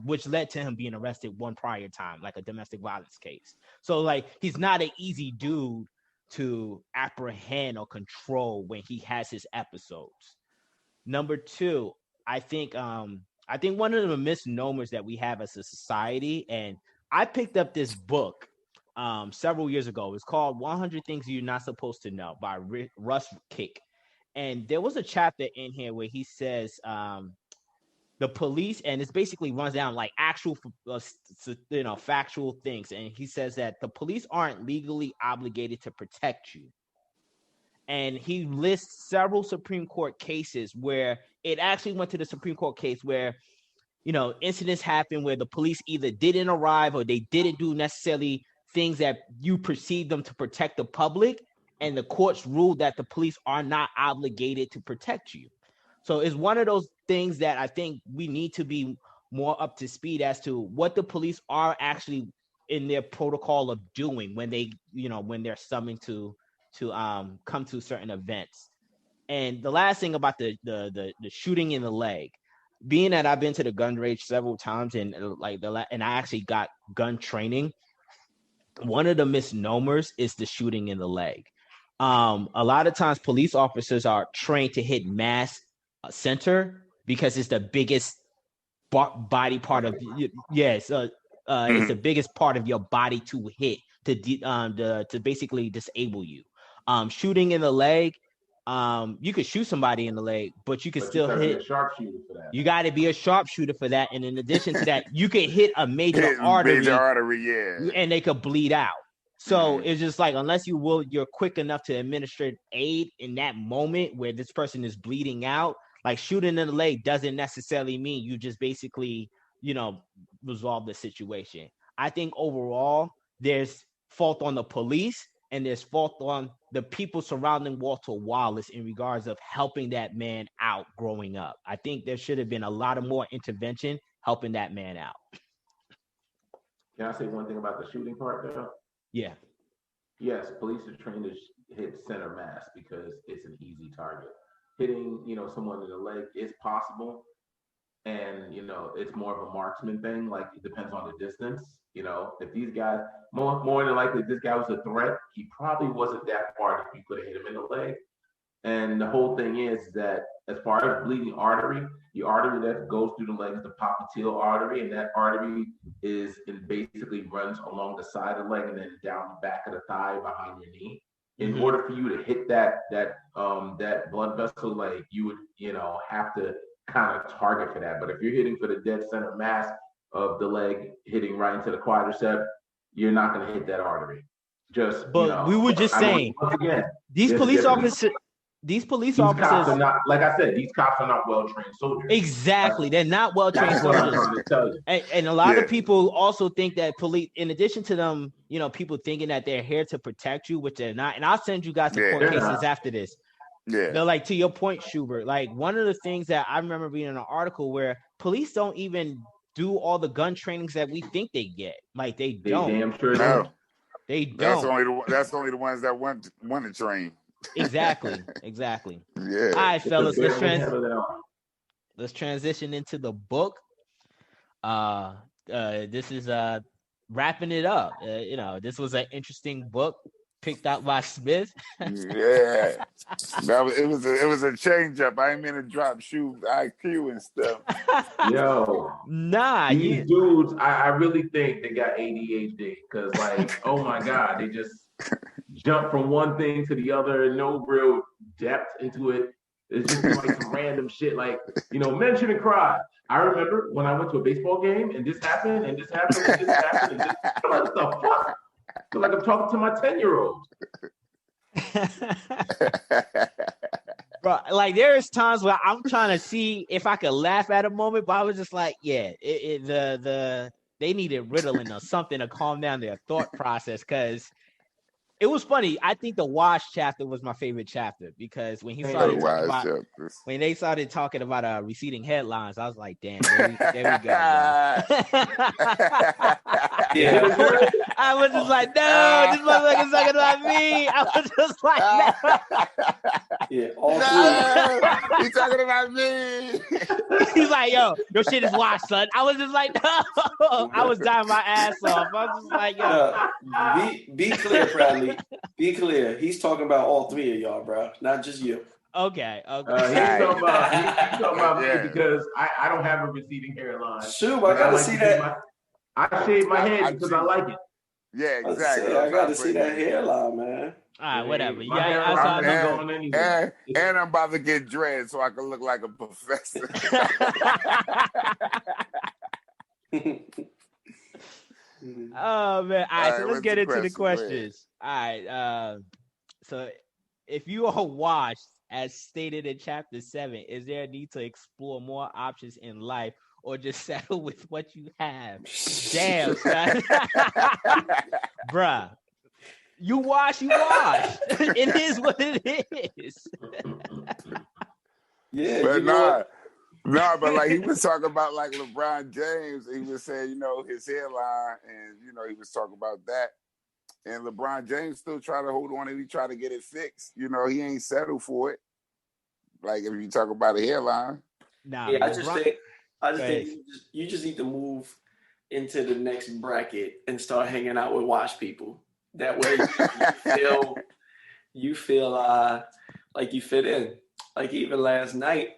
which led to him being arrested one prior time, like a domestic violence case. So like, he's not an easy dude to apprehend or control when he has his episodes. Number two, I think one of the misnomers that we have as a society, and I picked up this book several years ago. It's called 100 Things You're Not Supposed to Know by Russ Kick. And there was a chapter in here where he says the police, and it basically runs down like actual, factual things. And he says that the police aren't legally obligated to protect you. and he lists several Supreme Court cases where it actually went to the Supreme Court case where, you know, incidents happened where the police either didn't arrive or they didn't do necessarily things that you perceive them to protect the public, and the courts ruled that the police are not obligated to protect you. So it's one of those things that I think we need to be more up to speed as to what the police are actually in their protocol of doing when they, you know, when they're summoned to come to certain events. And the last thing about the shooting in the leg, being that I've been to the gun range several times and and I actually got gun training, one of the misnomers is the shooting in the leg. A lot of times police officers are trained to hit mass center because it's the biggest body part of it's the biggest part of your body to hit to basically disable you. Shooting in the leg, you could shoot somebody in the leg, but you could still hit. Be a sharpshooter for that. You got to be a sharpshooter for that, and in addition to that, you could hit a major artery, and they could bleed out. So it's just like, unless you're quick enough to administer aid in that moment where this person is bleeding out, like shooting in the leg doesn't necessarily mean you just basically, you know, resolve the situation. I think overall there's fault on the police and there's fault on the people surrounding Walter Wallace in regards of helping that man out growing up. I think there should have been a lot of more intervention helping that man out. Can I say one thing about the shooting part though? Yeah. Yes, police are trained to hit center mass because it's an easy target. Hitting, you know, someone in the leg is possible, and you know, it's more of a marksman thing. Like, it depends on the distance. You know, if these guys, more than likely, if this guy was a threat, he probably wasn't that far if you could have hit him in the leg. And the whole thing is that as far as bleeding artery, the artery that goes through the leg is the popliteal artery, and that artery basically runs along the side of the leg and then down the back of the thigh behind your knee. In order for you to hit that blood vessel, like, you would, you know, have to kind of target for that. But if you're hitting for the dead center mass of the leg, hitting right into the quadricep, you're not going to hit that artery. We were just saying, these police officers. These cops are not, like I said, these cops are not well-trained soldiers. Exactly. They're not well-trained soldiers. And a lot of people also think that police, in addition to them, you know, people thinking that they're here to protect you, which they're not. And I'll send you guys the court cases after this. Yeah. They're like, to your point, Schubert, like, one of the things that I remember reading an article where police don't even do all the gun trainings that we think they get. Like, they don't. Damn sure don't. They don't. That's only the ones that want to train. Exactly. Yeah. All right, fellas, let's transition into the book. This is wrapping it up. You know, this was an interesting book picked out by Smith. Yeah, it was a change up. I ain't mean to drop shoe IQ and stuff. Yo, these dudes, I really think they got ADHD because, like, oh my God, they just jump from one thing to the other, no real depth into it. It's just like some random shit, like, you know, mention and cry. I remember when I went to a baseball game and this happened and this happened and this happened and this. I'm like, what the fuck? I feel like I'm talking to my 10-year-old. Bro, like, there is times where I'm trying to see if I could laugh at a moment, but I was just like, yeah, they needed Ritalin or something to calm down their thought process, because it was funny. I think the Wash chapter was my favorite chapter, because when they started talking about receding headlines, I was like, damn, there we go. Yeah. I was just like, no, this motherfucker's talking about me. I was just like, no. Yeah, he's talking about me. He's like, yo, your shit is washed, son. I was just like, no. I was dying my ass off. I was just like, yo. Be clear, Bradley. Be clear. He's talking about all three of y'all, bro, not just you. Okay. He's talking about me because I don't have a receding hairline. Shoot, I gotta see that. I shave my head because I like it. Yeah, exactly. I gotta see that hairline, man. All right, whatever. And I'm about to get dread so I can look like a professor. Oh man! All right, so let's get into the questions. All right, so if you are washed, as stated in chapter 7, is there a need to explore more options in life or just settle with what you have? Damn, son. Bruh. You wash. It is what it is. Yeah, But you know but like he was talking about like LeBron James. He was saying, his hairline, and he was talking about that. And LeBron James still trying to hold on and he try to get it fixed. He ain't settled for it. Like if you talk about a hairline. Nah, yeah, I just think you just need to move into the next bracket and start hanging out with wash people. That way you feel like you fit in. Like even last night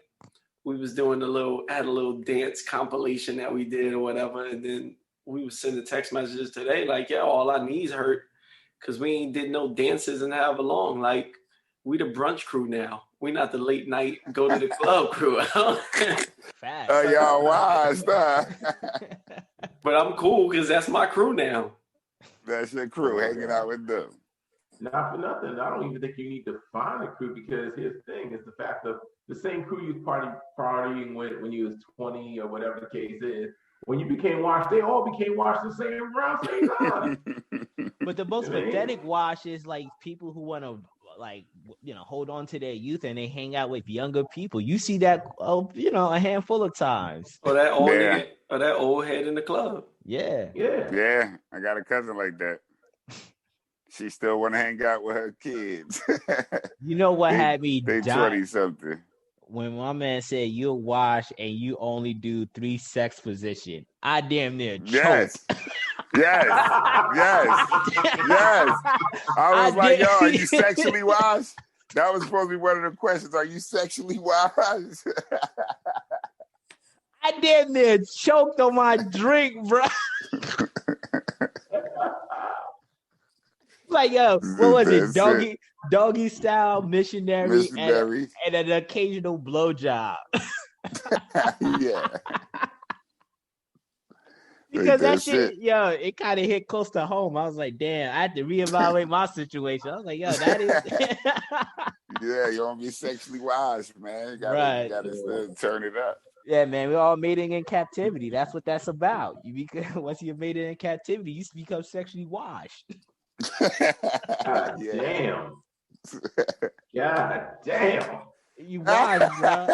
we was doing had a little dance compilation that we did or whatever, and then we was sending text messages today like, yo, all our knees hurt because we ain't did no dances in however long. Like we the brunch crew now. We not the late night go to the club crew. Y'all wise, huh? But I'm cool because that's my crew now. That's your crew, hanging out with them. Not for nothing. I don't even think you need to find a crew, because here's the thing: is the fact of the same crew you partying with when you was 20 or whatever the case is. When you became washed, they all became washed the same around same time. But the most pathetic wash is like people who want to hold on to their youth and they hang out with younger people. You see that a handful of times. Or that old nigga, or that old head in the club. Yeah. I got a cousin like that. She still want to hang out with her kids. You know what had me they 20-something. When my man said you'll wash and you only do 3 sex position, I damn near choked. Yes. I was like, yo, are you sexually washed? That was supposed to be one of the questions. Are you sexually washed? I damn near choked on my drink, bro. Like, yo, what was it? Doggy style, missionary. And an occasional blowjob. Yeah. Because that shit, yo, it kind of hit close to home. I was like, damn, I had to reevaluate my situation. I was like, yo, that is. Yeah, you want to be sexually wise, man. You gotta turn it up. Yeah, man, we're all mating in captivity. That's what that's about. Once you're mated in captivity, you become sexually washed. God damn. God damn. You washed, bro.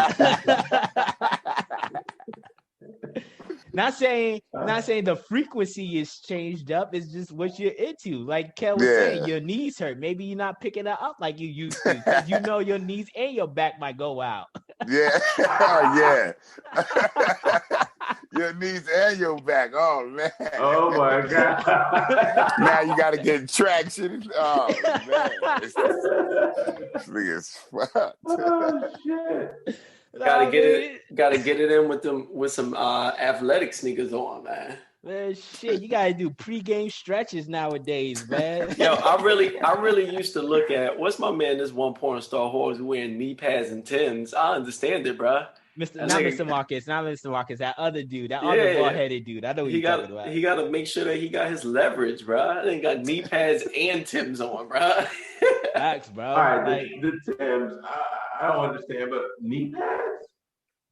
Not saying the frequency is changed up. It's just what you're into. Like Kel was saying, your knees hurt. Maybe you're not picking it up like you used to, because your knees and your back might go out. Yeah. Your knees and your back. Oh man. Oh my God. Now you gotta get traction. Oh man. This nigga's fucked. Oh shit. Gotta get it in with some athletic sneakers on, man. Man, shit, you gotta do pregame stretches nowadays, man. Yo, I really used to look at what's my man, this one porn star who was wearing knee pads and Tims. I understand it, bro. Mr. Marcus, that other dude, other bald-headed dude. I know what you're talking about. He gotta make sure that he got his leverage, bro. They got knee pads and Tims on, bro. Facts, bro. All right, the Tims, I don't understand, but knee pads?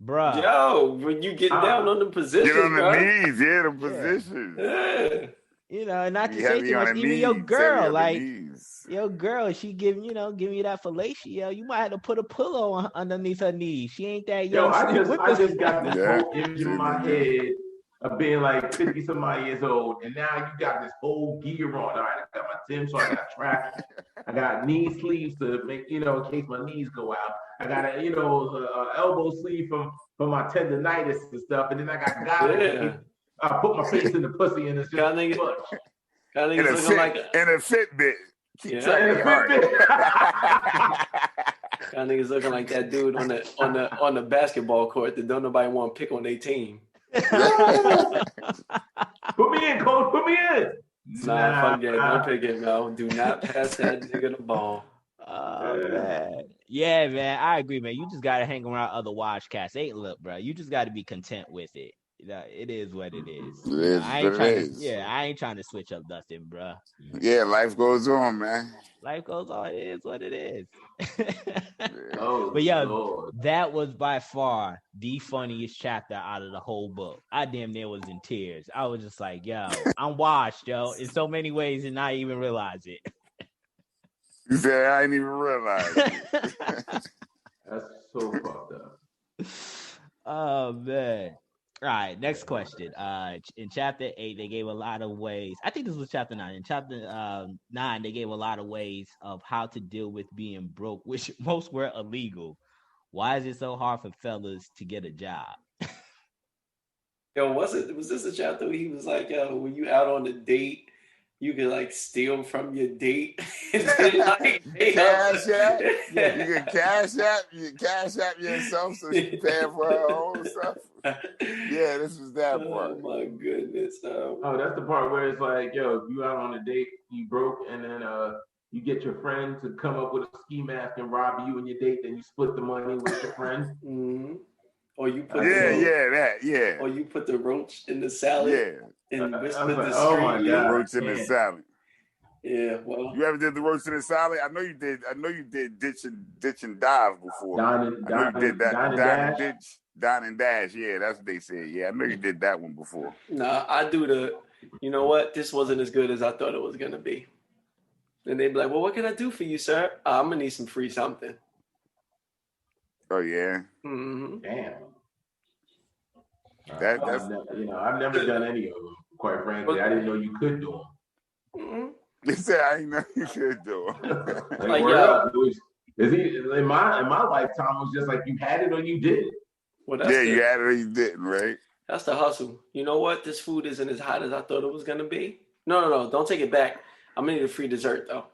Bruh. Yo, when you get down on the positions, get on the bro. knees, the positions. Yeah. And not to say too much, even your girl, like your girl, she give you that fellatio. You might have to put a pillow underneath her knees. She ain't that young. Yo, I just got this whole image in my head of being like 50-some-odd years old, and now you got this whole gear on. All right, I got my Tim, so I got track. I got knee sleeves to make, in case my knees go out. I got a elbow sleeve for my tendonitis and stuff, and then I got guys. I put my face in the pussy and it's just niggas looking like in a Fitbit. Keep niggas looking like that dude on the basketball court that don't nobody want to pick on their team. Put me in, coach. Put me in. Nah, fuck that. Don't pick it, no. Do not pass that nigga the ball. Oh man. Yeah, man. I agree, man. You just gotta hang around other watch cats. Look, bro. You just gotta be content with it. it is what it is. It is I what ain't it trying is. to. Yeah, I ain't trying to switch up nothing, bro. Yeah, life goes on, man. Life goes on. It is what it is. Oh, But yeah, Lord. that was by far the funniest chapter out of the whole book. I damn near was in tears. I was just like, yo, I'm washed, yo, in so many ways and not even realize it. You said I didn't even realize it. That's so fucked up. Oh man. All right, next question. In chapter 8, they gave a lot of ways. I think this was chapter 9. In chapter 9, they gave a lot of ways of how to deal with being broke, which most were illegal. Why is it so hard for fellas to get a job? Yo, was this a chapter where he was like, yo, when you out on a date, you can like steal from your date and then like Cash app? Yeah. You can cash app yourself so she paying for her own stuff. Yeah, this was that part. Oh my goodness. Oh, that's the part where it's like, yo, you out on a date, you broke, and then you get your friend to come up with a ski mask and rob you and your date, then you split the money with your friend. Mm-hmm. Or you put Yeah. Or you put the roach in the salad and whisper the oh street. my God, roach in the salad. Yeah, well, you ever did the roach in the salad? I know you did ditch and dive before. I know you did that. Dine and dash. Yeah, that's what they said. Yeah, I know you did that one before. Nah, I do the. You know what? This wasn't as good as I thought it was gonna be. And they'd be like, "Well, what can I do for you, sir? I'm gonna need some free something." Oh yeah. Mm-hmm. Damn. That's I've never done any of them. Quite frankly, I didn't know you could do them. Mm-hmm. They said I didn't know you could do it. Like up. In my lifetime, it was just like you had it or you didn't. Well, you had it or you didn't, right? That's the hustle. You know what? This food isn't as hot as I thought it was gonna be. No. Don't take it back. I'm gonna need a free dessert though.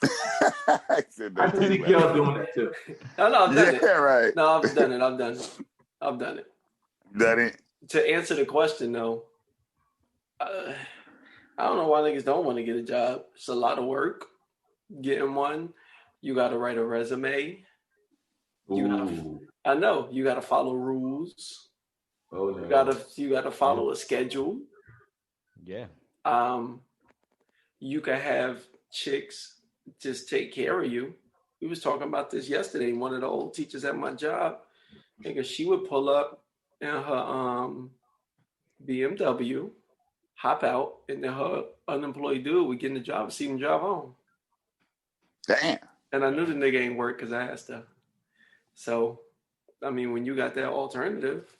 I see y'all doing that too. No, I've done it. Yeah, right. No, I've done it. Done it. To answer the question though, I don't know why niggas don't want to get a job. It's a lot of work. Getting one, you got to write a resume. I know you got to follow rules. Oh no. You got to follow a schedule. Yeah. You can have chicks just take care of you. We was talking about this yesterday. One of the old teachers at my job, because she would pull up in her BMW, hop out, and then her unemployed dude would get in the job and see him drive home. Damn. And I knew the nigga ain't work because I asked her. So, I mean, when you got that alternative,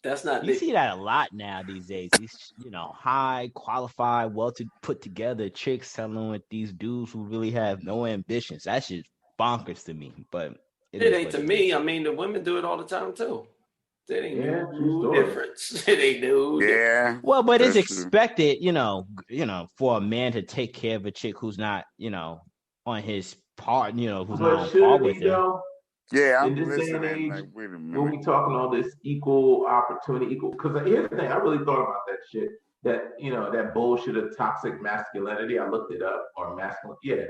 that's not. You see that a lot now these days. These, high qualified, well put together chicks selling with these dudes who really have no ambitions. That's just bonkers to me. But it ain't to me. I mean, the women do it all the time too. That ain't no difference. It ain't no difference. Well, but it's expected, for a man to take care of a chick who's not, on his part, who's not on par with him. Yeah, I'm in this listening. Day and age, like, wait a minute. when we talking all this equal opportunity, because here's the thing, I really thought about that shit. That that bullshit of toxic masculinity. I looked it up, or masculine. Yeah,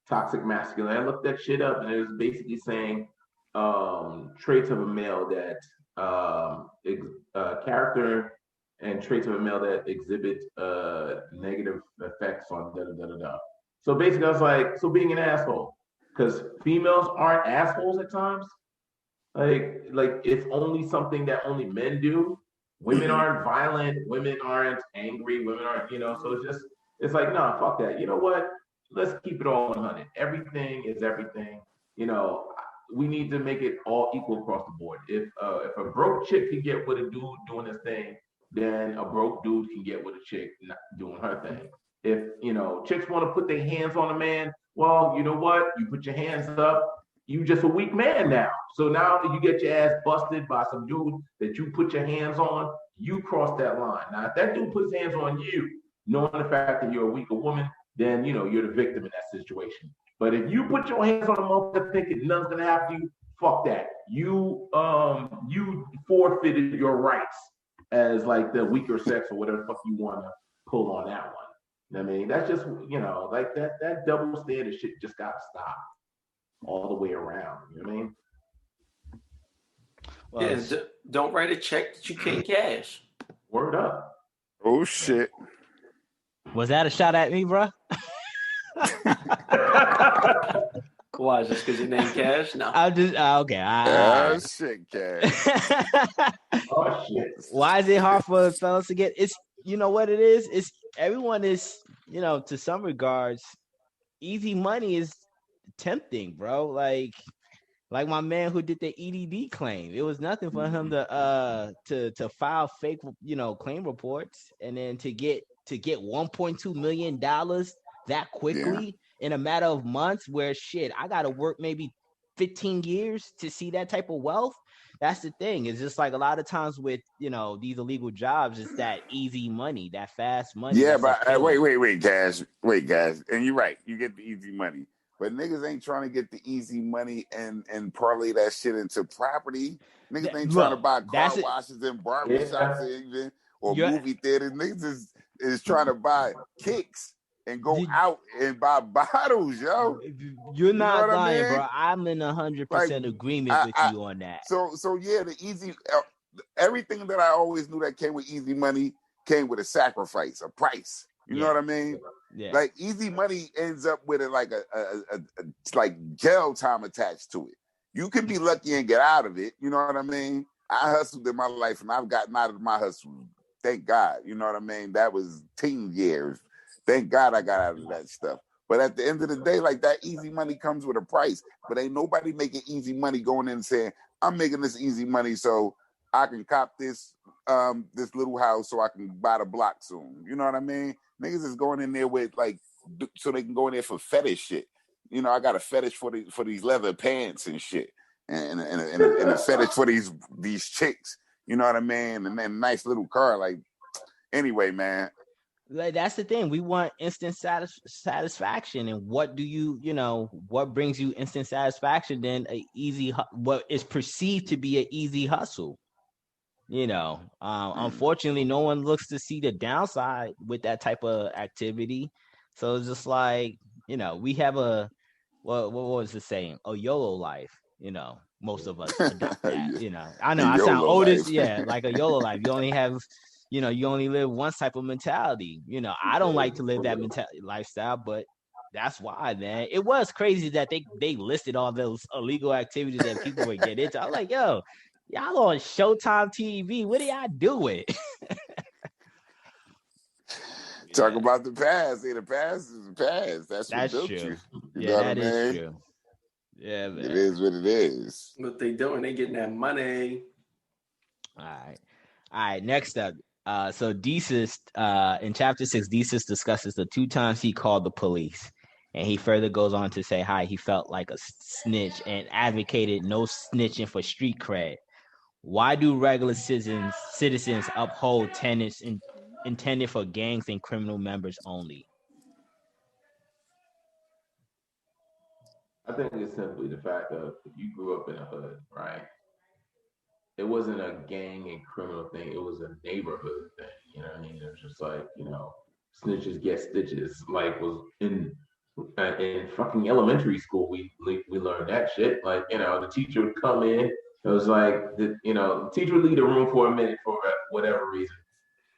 toxic masculinity. I looked that shit up, and it was basically saying traits of a male that character and traits of a male that exhibit negative effects on da da da da. So basically, I was like, so being an asshole. Because females aren't assholes at times. Like it's only something that only men do. Women aren't violent. Women aren't angry. Women aren't, so it's like, no, fuck that. You know what? Let's keep it all 100. Everything is everything. We need to make it all equal across the board. If a broke chick can get with a dude doing his thing, then a broke dude can get with a chick not doing her thing. If, chicks want to put their hands on a man, well, you know what? You put your hands up, you just a weak man now. So now that you get your ass busted by some dude that you put your hands on, you cross that line. Now, if that dude puts hands on you, knowing the fact that you're a weaker woman, then, you're the victim in that situation. But if you put your hands on a motherfucker thinking nothing's going to happen to you, fuck that. You forfeited your rights as like the weaker sex or whatever the fuck you want to pull on that one. I mean, that's just, like that double standard shit just got to stop all the way around. You know what I mean? Yeah, don't write a check that you can't cash. Word up. Oh shit. Was that a shot at me, bro? Why? Just because your name Cash? No. I'm just okay. Oh shit, Cash. Oh shit. Why is it hard for fellas to get? It's you know what it is. It's everyone is to some regards, easy money is tempting, bro. Like my man who did the EDD claim. It was nothing for him to file fake claim reports and then to get $1.2 million that quickly in a matter of months. Where shit, I gotta work maybe 15 years to see that type of wealth. That's the thing. It's just like a lot of times with these illegal jobs, it's that easy money, that fast money. Yeah, but wait, Cash. Wait, guys. And you're right. You get the easy money. But niggas ain't trying to get the easy money and parlay that shit into property. Niggas ain't trying to buy car washes and barbershops even or movie theaters. Niggas is trying to buy kicks and go out and buy bottles, yo. You're not lying, bro. I'm in 100% agreement with you on that. So yeah, the easy everything that I always knew that came with easy money came with a sacrifice, a price. You know what I mean? Yeah. Like easy money ends up with like a like jail time attached to it. You can be lucky and get out of it. You know what I mean? I hustled in my life and I've gotten out of my hustle. Thank God. You know what I mean? That was teen years. Thank God I got out of that stuff. But at the end of the day, like that easy money comes with a price. But ain't nobody making easy money going in and saying, I'm making this easy money so I can cop this this little house so I can buy the block soon. You know what I mean? Niggas is going in there with like so they can go in there for fetish shit. You know, I got a fetish for these leather pants and shit, and a fetish for these chicks. You know what I mean? And then nice little car. Like anyway, man. Like that's the thing. We want instant satisfaction, and what do what brings you instant satisfaction? Then what is perceived to be an easy hustle. Unfortunately, no one looks to see the downside with that type of activity. So it's just like we have what was the saying? A YOLO life. Most of us adopt that. I know I sound old as like a YOLO life. You only have. You only live one type of mentality. I don't like to live that lifestyle, but that's why, man. It was crazy that they listed all those illegal activities that people would get into. I was like, yo, y'all on Showtime TV. What are y'all doing? Talk about the past. The past is the past. That's what built you. That is true. Yeah, man. It is what it is. What they doing? They getting that money. All right. Next up. So Desus, in chapter 6, Desus discusses the 2 times he called the police. And he further goes on to say how he felt like a snitch and advocated no snitching for street cred. Why do regular citizens uphold tenets intended for gangs and criminal members only? I think it's simply the fact of you grew up in a hood, right? It wasn't a gang and criminal thing. It was a neighborhood thing. You know what I mean? It was just like, snitches get stitches. Like was in fucking elementary school, we learned that shit. Like, the teacher would come in. It was like, the teacher would leave the room for a minute for whatever reason.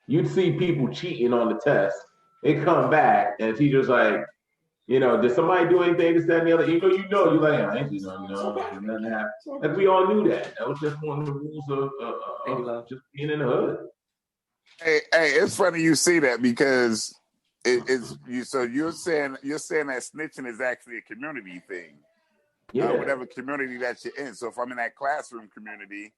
You'd see people cheating on the test. They come back and the teacher's like, did somebody do anything, this, that, and the other? You're like, I ain't nothing happened. Like, we all knew that. That was just one of the rules of just being in the hood. Hey, it's funny you see that because it's you. So you're saying that snitching is actually a community thing. Yeah. Whatever community that you're in. So if I'm in that classroom community,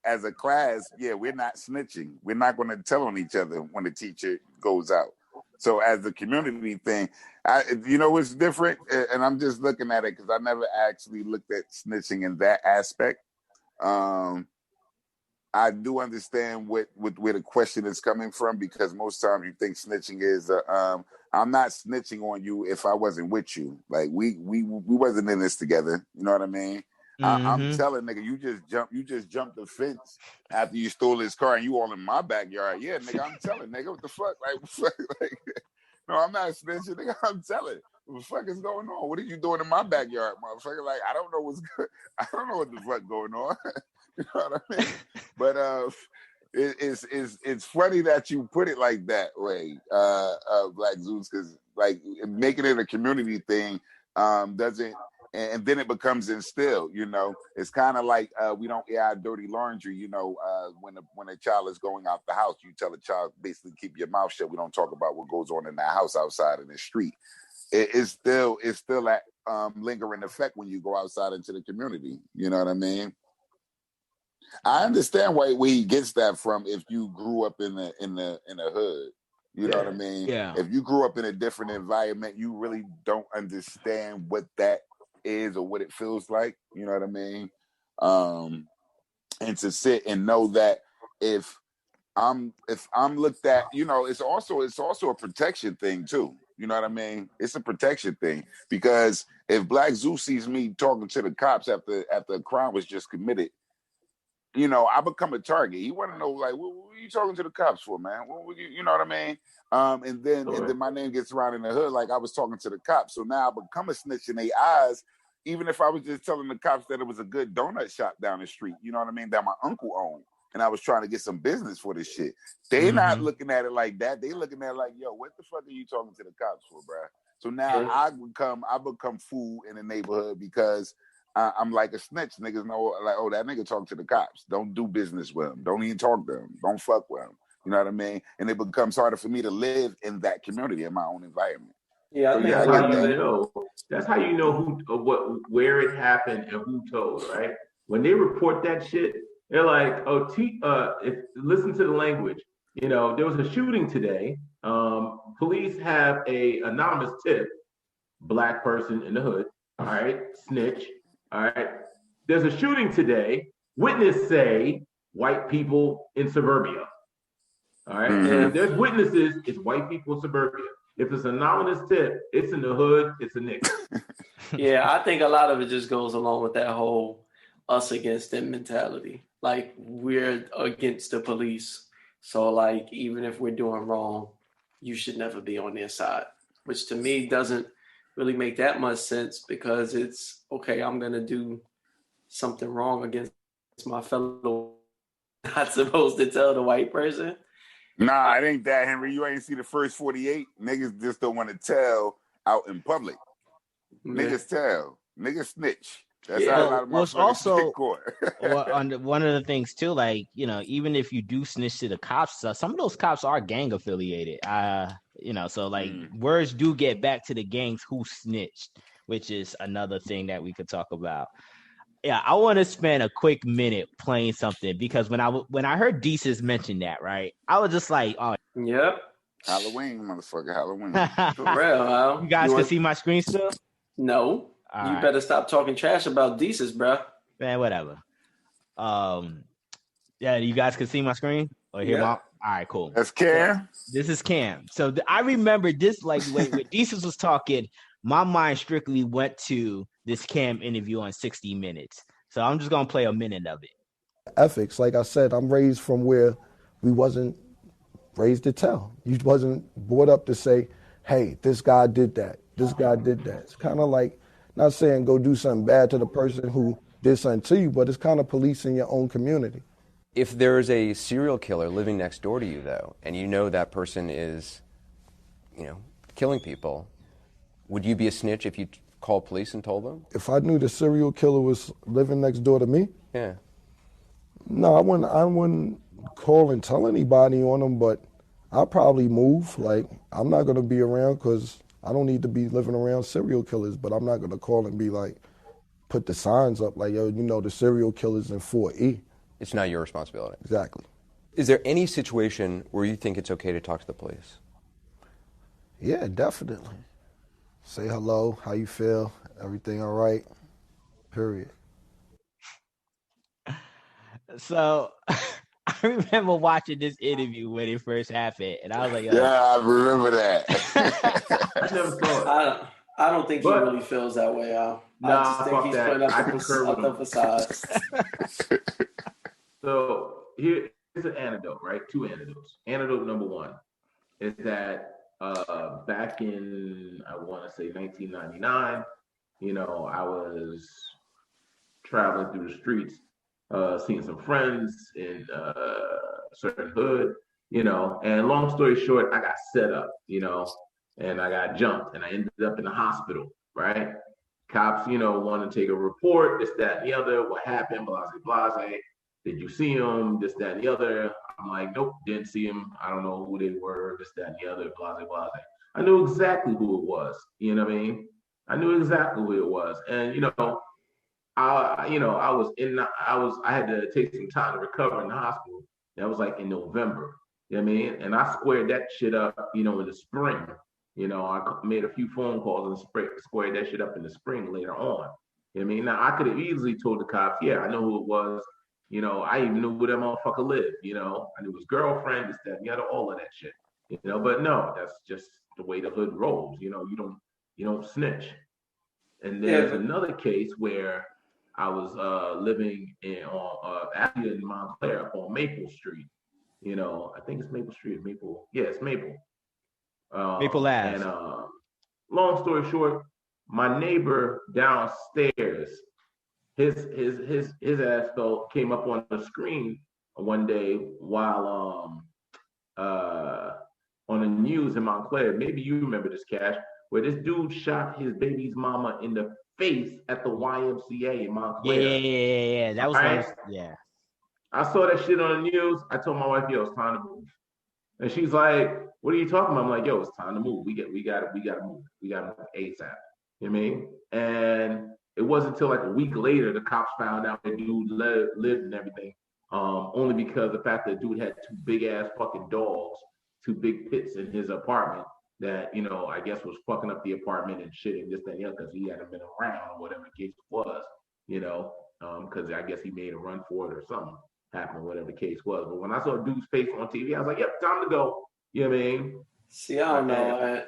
as a class, we're not snitching. We're not going to tell on each other when the teacher goes out. So as the community thing, what's different, and I'm just looking at it because I never actually looked at snitching in that aspect. I do understand where the question is coming from because most times you think snitching is, I'm not snitching on you if I wasn't with you. Like we wasn't in this together. You know what I mean? Mm-hmm. I'm telling nigga, you just jumped the fence after you stole his car and you all in my backyard. Yeah, nigga, I'm telling nigga, what the fuck? Like no, I'm not snitching, nigga. I'm telling. What the fuck is going on? What are you doing in my backyard, motherfucker? Like, I don't know what's good. I don't know what the fuck going on. You know what I mean? But it's funny that you put it like that way, Black Zeus, because like making it a community thing doesn't, and then it becomes instilled. You know, it's kind of like we don't air our dirty laundry. You know, when a child is going out the house, you tell a child basically keep your mouth shut. We don't talk about what goes on in the house outside in the street. It's still that lingering effect when you go outside into the community. You know what I mean? I understand where he gets that from. If you grew up in the hood, you know what I mean. Yeah. If you grew up in a different environment, you really don't understand what that is or what it feels like. You know what I mean. And to sit and know that if I'm looked at, you know, it's also a protection thing too. You know what I mean? It's a protection thing because if Black Zeus sees me talking to the cops after a crime was just committed, you know, I become a target. He want to know, like, what are you talking to the cops for, man? You know what I mean? And then my name gets around in the hood like I was talking to the cops. So now I become a snitch in their eyes, even if I was just telling the cops that it was a good donut shop down the street, you know what I mean, that my uncle owned. And I was trying to get some business for this shit. They not looking at it like that. They looking at it like, yo, what the fuck are you talking to the cops for, bro? So now I become fool in the neighborhood because I'm like a snitch. Niggas know, like, oh, that nigga talk to the cops. Don't do business with him. Don't even talk to him. Don't fuck with him. You know what I mean? And it becomes harder for me to live in that community, in my own environment. Yeah, so that's how you know. That's how you know where it happened and who told, right? When they report that shit, they're like, oh, listen to the language. You know, there was a shooting today. Police have a anonymous tip, Black person in the hood. All right, snitch. All right, there's a shooting today. Witness say white people in suburbia. All right, and if there's witnesses, it's white people in suburbia. If it's an anonymous tip, it's in the hood, it's a nigga. Yeah, I think a lot of it just goes along with that whole us against them mentality. Like, we're against the police. So, like, even if we're doing wrong, you should never be on their side, which to me doesn't really make that much sense because it's, okay, I'm going to do something wrong against my fellow. Not supposed to tell the white person. Nah, it ain't that, Henry. You ain't see the first 48. Niggas just don't want to tell out in public. Niggas tell. Niggas snitch. That's how a lot of was also one of the things too, like, you know, even if you do snitch to the cops, some of those cops are gang affiliated. You know, so like words do get back to the gangs who snitched, which is another thing that we could talk about. Yeah, I want to spend a quick minute playing something because when I heard Desus mention that, right, I was just like, oh, yep, Halloween, motherfucker, Halloween. For real, you guys can see my screen still? No. All you better stop talking trash about Desus, bro. Man, whatever. Yeah, you guys can see my screen or hear my. All right, cool. That's Cam. This is Cam. So I remember this, like, when Desus was talking, my mind strictly went to this Cam interview on 60 Minutes. So I'm just gonna play a minute of it. Ethics, like I said, I'm raised from where we wasn't raised to tell. You wasn't brought up to say, hey, this guy did that. This guy did that. It's kind of like, not saying go do something bad to the person who did something to you, but it's kind of policing your own community. If there's a serial killer living next door to you, though, and you know that person is, you know, killing people, would you be a snitch if you called police and told them? If I knew the serial killer was living next door to me? Yeah. No, I wouldn't call and tell anybody on them, but I'll probably move. Like, I'm not going to be around because I don't need to be living around serial killers, but I'm not going to call and be like, put the signs up like, yo, you know, the serial killer's in 4E. It's not your responsibility. Exactly. Is there any situation where you think it's okay to talk to the police? Yeah, definitely. Say hello, how you feel, everything all right, period. So I remember watching this interview when it first happened, and I was like, yeah, I remember that. I never saw it. I don't think he really feels that way, Al. I just think he's putting up the facade. So here's an antidote, right? Two antidotes. Antidote number one is that back in, I want to say 1999, I was traveling through the streets, seeing some friends in a certain hood, and long story short, I got set up, and I got jumped and I ended up in the hospital, right? Cops, want to take a report, this, that, and the other. What happened? Blase, blase. Did you see him? This, that, and the other. I'm like, nope, didn't see him. I don't know who they were, this, that, and the other, blase, blase. I knew exactly who it was. You know what I mean? I knew exactly who it was. And, I had to take some time to recover in the hospital. That was like in November. You know what I mean? And I squared that shit up, in the spring. I made a few phone calls and squared that shit up in the spring later on. You know what I mean? Now, I could have easily told the cops, yeah, I know who it was. I even knew where that motherfucker lived. I knew his girlfriend, this, that, and the other, all of that shit. But no, that's just the way the hood rolls. You don't snitch. And there's another case where I was living in Montclair on Maple Street. I think it's Maple Street, Maple. Yeah, it's Maple. Maple Ave. And long story short, my neighbor downstairs, his ass came up on the screen one day while on the news in Montclair. Maybe you remember this, Cash, where this dude shot his baby's mama in the face at the YMCA in Montclair. Yeah. That was right? Yeah. I saw that shit on the news. I told my wife, yo, it's time to move. And she's like, what are you talking about? I'm like, yo, it's time to move. We gotta move. We gotta move ASAP. You know what I mean? And it wasn't until like a week later the cops found out the dude lived and everything. Only because the fact that the dude had two big ass fucking dogs, two big pits in his apartment that, I guess was fucking up the apartment and shit and this, that, and the other, because he hadn't been around or whatever the case was, because I guess he made a run for it or something happened, whatever the case was. But when I saw a dude's face on TV, I was like, yep, time to go. You know what I mean? See, I don't know.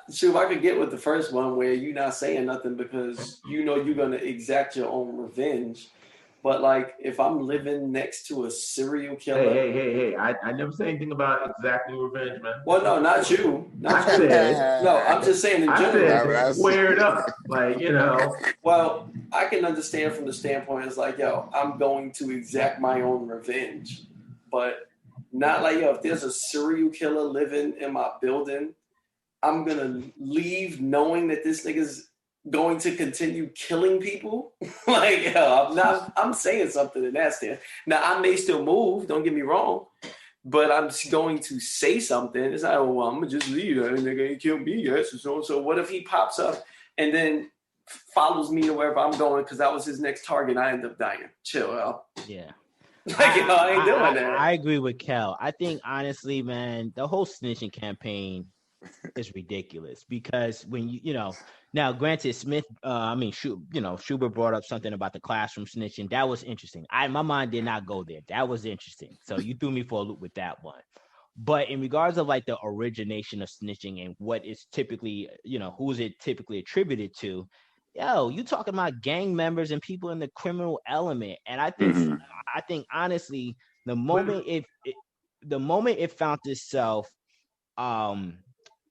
If I could get with the first one where you're not saying nothing because you're going to exact your own revenge. But like, if I'm living next to a serial killer, hey! I never say anything about exacting revenge, man. Well, no, not you. No, I'm just saying in general. I said squared up, like Well, I can understand from the standpoint it's like, yo, I'm going to exact my own revenge, but not like, yo, if there's a serial killer living in my building, I'm gonna leave knowing that this nigga's going to continue killing people. Like, yo, I'm saying something in that stand. Now, I may still move, don't get me wrong, but I'm going to say something. It's like, oh, well, I'm going to just leave. That nigga ain't killed me yet. So what if he pops up and then follows me to wherever I'm going because that was his next target? I end up dying. Chill out. Yeah. Like, I ain't doing that. I agree with Kel. I think, honestly, man, the whole snitching campaign is ridiculous because when now granted Schubert brought up something about the classroom snitching. That was interesting. My mind did not go there. That was interesting. So you threw me for a loop with that one. But in regards of like the origination of snitching and what is typically, who is it typically attributed to? You talking about gang members and people in the criminal element. And I think honestly, the moment it found itself,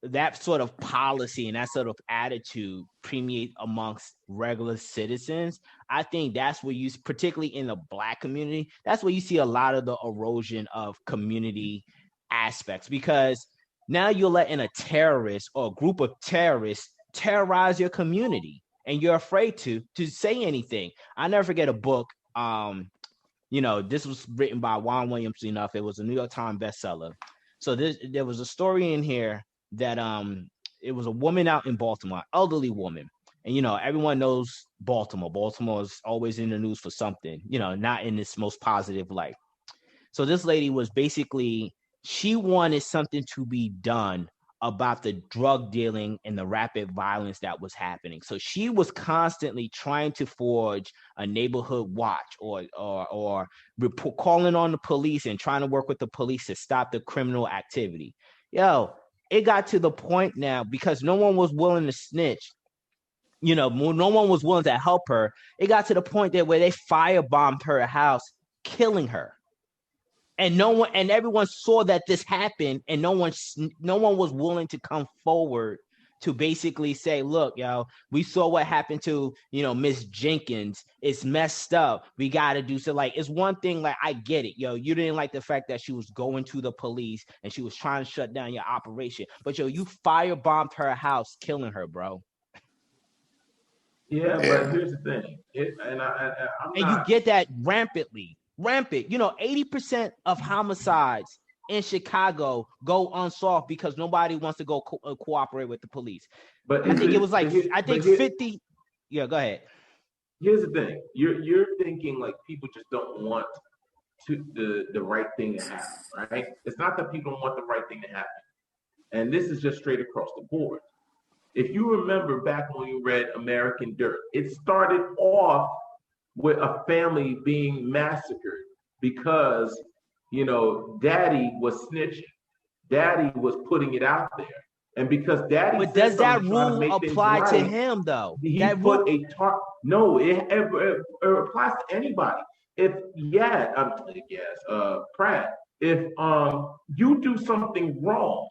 that sort of policy and that sort of attitude permeate amongst regular citizens, I think that's where you, particularly in the Black community, that's where you see a lot of the erosion of community aspects, because now you're letting a terrorist or a group of terrorists terrorize your community and you're afraid to say anything. I never forget a book. This was written by Juan Williams enough. It was a New York Times bestseller. So there was a story in here that it was a woman out in Baltimore, elderly woman. And, everyone knows Baltimore. Baltimore is always in the news for something, not in this most positive light. So this lady was basically, she wanted something to be done about the drug dealing and the rapid violence that was happening. So she was constantly trying to forge a neighborhood watch or calling on the police and trying to work with the police to stop the criminal activity. It got to the point now, because no one was willing to snitch, no one was willing to help her. It got to the point that where they firebombed her house, killing her. And everyone saw that this happened, and no one was willing to come forward to basically say, look, yo, we saw what happened to, Miss Jenkins. It's messed up. We got to do so. Like, it's one thing, like, I get it, yo. You didn't like the fact that she was going to the police and she was trying to shut down your operation. But, yo, you firebombed her house, killing her, bro. Yeah, but here's the thing. You get that rampant. 80% of homicides in Chicago go unsolved because nobody wants to go cooperate with the police. But I think it was like 50. Yeah, go ahead. Here's the thing: you're thinking like people just don't want the right thing to happen, right? It's not that people don't want the right thing to happen, and this is just straight across the board. If you remember back when you read American Dirt, it started off with a family being massacred because, daddy was snitching. Daddy was putting it out there. And because daddy But does that rule apply to him, though? No, it applies to anybody. Pratt, if you do something wrong,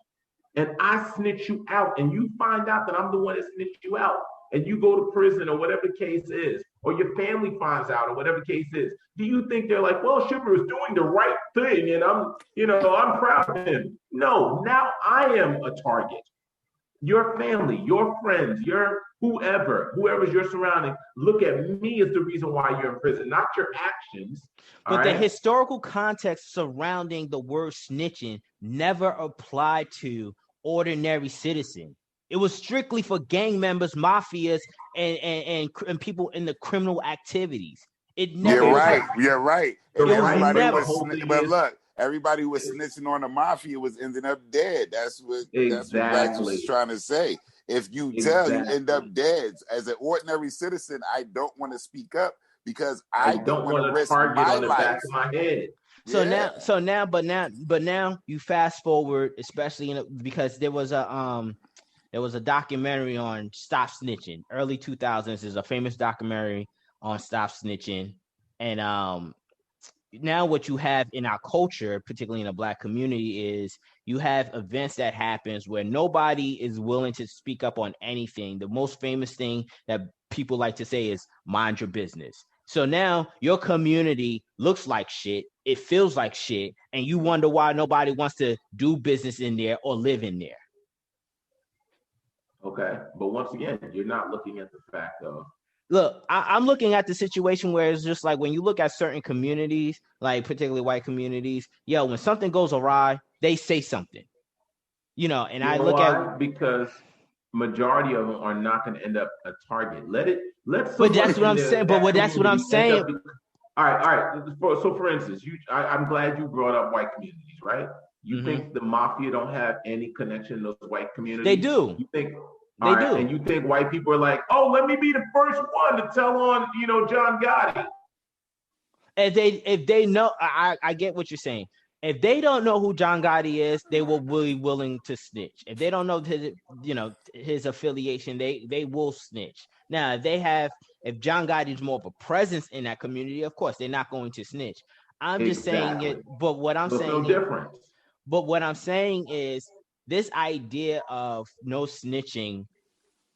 and I snitch you out, and you find out that I'm the one that snitched you out, and you go to prison or whatever the case is, or your family finds out or whatever the case is, do you think they're like, well, Sugar is doing the right thing, and I'm proud of him? No, now I am a target. Your family, your friends, your whoever's your surrounding, look at me as the reason why you're in prison, not your actions. But the historical context surrounding the word snitching never applied to ordinary citizen. It was strictly for gang members, mafias, and people in the criminal activities. It never. You're right. But look, everybody was snitching on the mafia was ending up dead. That's what Wax was trying to say. If you tell, you end up dead. As an ordinary citizen, I don't want to speak up because I don't want to risk target my on the life. back of my head. But now you fast forward, especially because there was a documentary on Stop Snitching. Early 2000s is a famous documentary on Stop Snitching, and now what you have in our culture, particularly in the Black community, is you have events that happens where nobody is willing to speak up on anything. The most famous thing that people like to say is mind your business. So now your community looks like shit, it feels like shit, and you wonder why nobody wants to do business in there or live in there. Okay, but once again, you're not looking at the fact of. Look, I'm looking at the situation where it's just like when you look at certain communities, like particularly white communities, when something goes awry, they say something, because majority of them are not going to end up a target. But that's what I'm saying. But that's what I'm saying. All right. So for instance, I'm glad you brought up white communities, right? You think the mafia don't have any connection in those white communities? They do. You think they do. And you think white people are like, oh, let me be the first one to tell on, John Gotti. If they know, I get what you're saying. If they don't know who John Gotti is, they will be willing to snitch. If they don't know his affiliation, they will snitch. Now, if John Gotti is more of a presence in that community, of course, they're not going to snitch. I'm just saying it. But what I'm saying, But what I'm saying is this idea of no snitching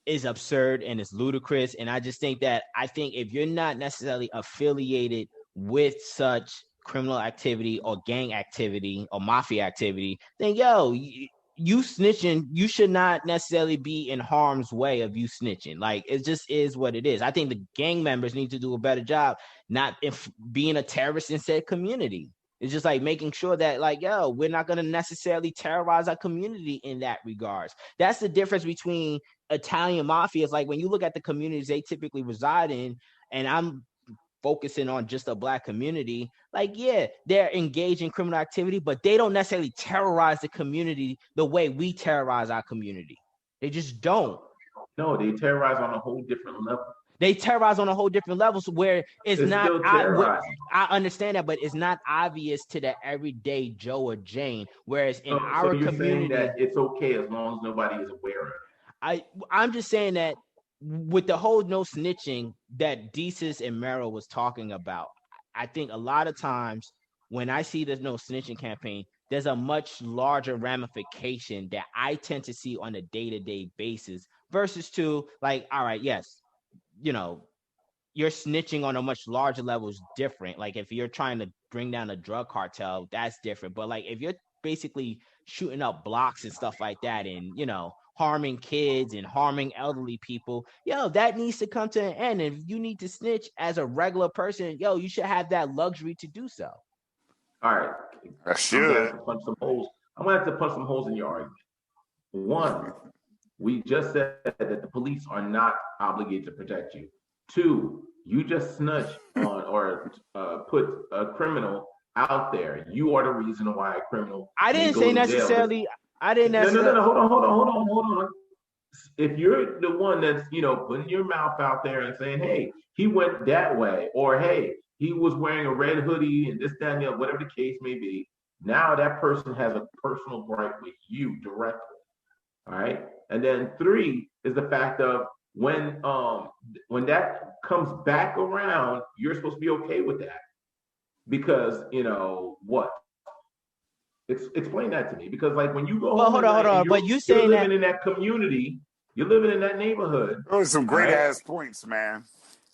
is absurd and it's ludicrous. And I just think if you're not necessarily affiliated with such criminal activity or gang activity or mafia activity, then you snitching, you should not necessarily be in harm's way of you snitching. Like, it just is what it is. I think the gang members need to do a better job not being a terrorist in said community. It's just like making sure that we're not going to necessarily terrorize our community in that regards. That's the difference between Italian mafias. Like when you look at the communities they typically reside in, and I'm focusing on just a Black community, they're engaged in criminal activity, but they don't necessarily terrorize the community the way we terrorize our community. They just don't. No, they terrorize on a whole different level. They terrorize on a whole different level, so where it's not. I understand that, but it's not obvious to the everyday Joe or Jane. Whereas in our community, that it's okay as long as nobody is aware of it. I'm just saying that with the whole no snitching that Desus and Mero was talking about, I think a lot of times when I see there's no snitching campaign, there's a much larger ramification that I tend to see on a day-to-day basis versus to like, all right, yes, you know, you're snitching on a much larger level is different. Like if you're trying to bring down a drug cartel, that's different. But like if you're basically shooting up blocks and stuff like that and, you know, harming kids and harming elderly people, yo, that needs to come to an end. And if you need to snitch as a regular person, yo, you should have that luxury to do so. All right. I should. I'm gonna have to punch some holes. I'm gonna have to punch some holes in your argument. One, we just said that the police are not obligated to protect you. Two, you just snitched on or put a criminal out there. You are the reason why a criminal. I didn't say necessarily. I didn't necessarily. No. Hold on. If you're the one that's, you know, putting your mouth out there and saying, hey, he went that way, or hey, he was wearing a red hoodie and this, that, and the other, whatever the case may be, now that person has a personal gripe with you directly. All right. And then three is the fact of when that comes back around, you're supposed to be okay with that. Because, you know, what? Explain that to me. Because like when you go hold on. But you saying you're living in that community, you're living in that neighborhood. Those are some great ass points, man.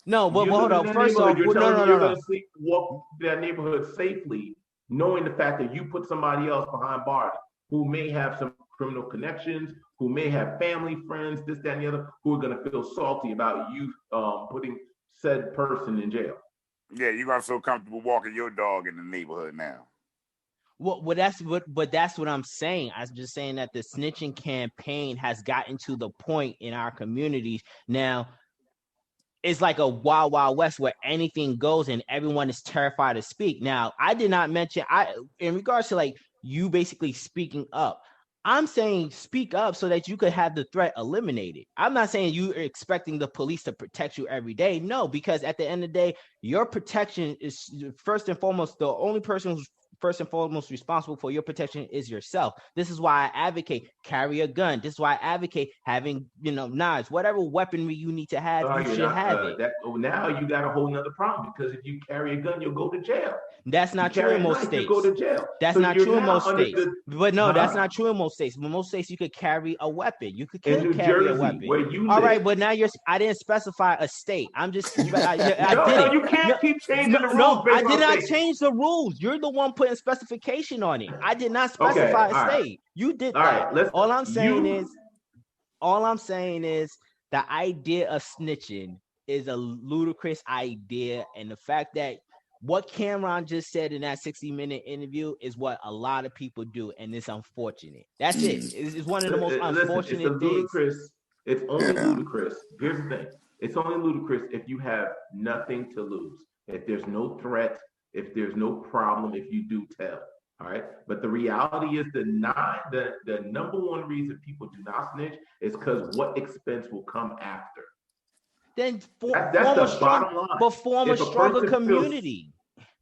No, but hold on. First off, you're going to walk that neighborhood safely, knowing the fact that you put somebody else behind bars who may have some criminal connections, who may have family, friends, this, that, and the other, who are going to feel salty about you putting said person in jail. Yeah, you're going to feel comfortable walking your dog in the neighborhood now. Well, that's what I'm saying. I'm just saying that the snitching campaign has gotten to the point in our communities now. It's like a wild, wild west where anything goes and everyone is terrified to speak. Now, I did not mention in regards to like you basically speaking up. I'm saying speak up so that you could have the threat eliminated. I'm not saying you're expecting the police to protect you every day. No, because at the end of the day, your protection is first and foremost, the only person who's first and foremost responsible for your protection is yourself. This is why I advocate carry a gun. This is why I advocate having, knives, whatever weaponry you need to have, you should have it. Now you got a whole nother problem because if you carry a gun, you'll go to jail. That's not true in most states. You go to jail. That's not true in most states. But no, that's not true in most states. In most states, you could carry a weapon. You could carry a weapon. Where you all live. Right, but now I didn't specify a state. I'm just I no, you can't keep changing the rules. No, I did not change the rules. You're the one putting specification on it. I did not specify a state. Right. You did that. Right, all I'm saying is the idea of snitching is a ludicrous idea, and the fact that what Cameron just said in that 60-minute interview is what a lot of people do, and it's unfortunate. That's it. It's one of the most unfortunate things. It's only ludicrous. Here's the thing. It's only ludicrous if you have nothing to lose. If there's no threat, if there's no problem, if you do tell. All right. But the reality is the number one reason people do not snitch is because what expense will come after. Then form a stronger community.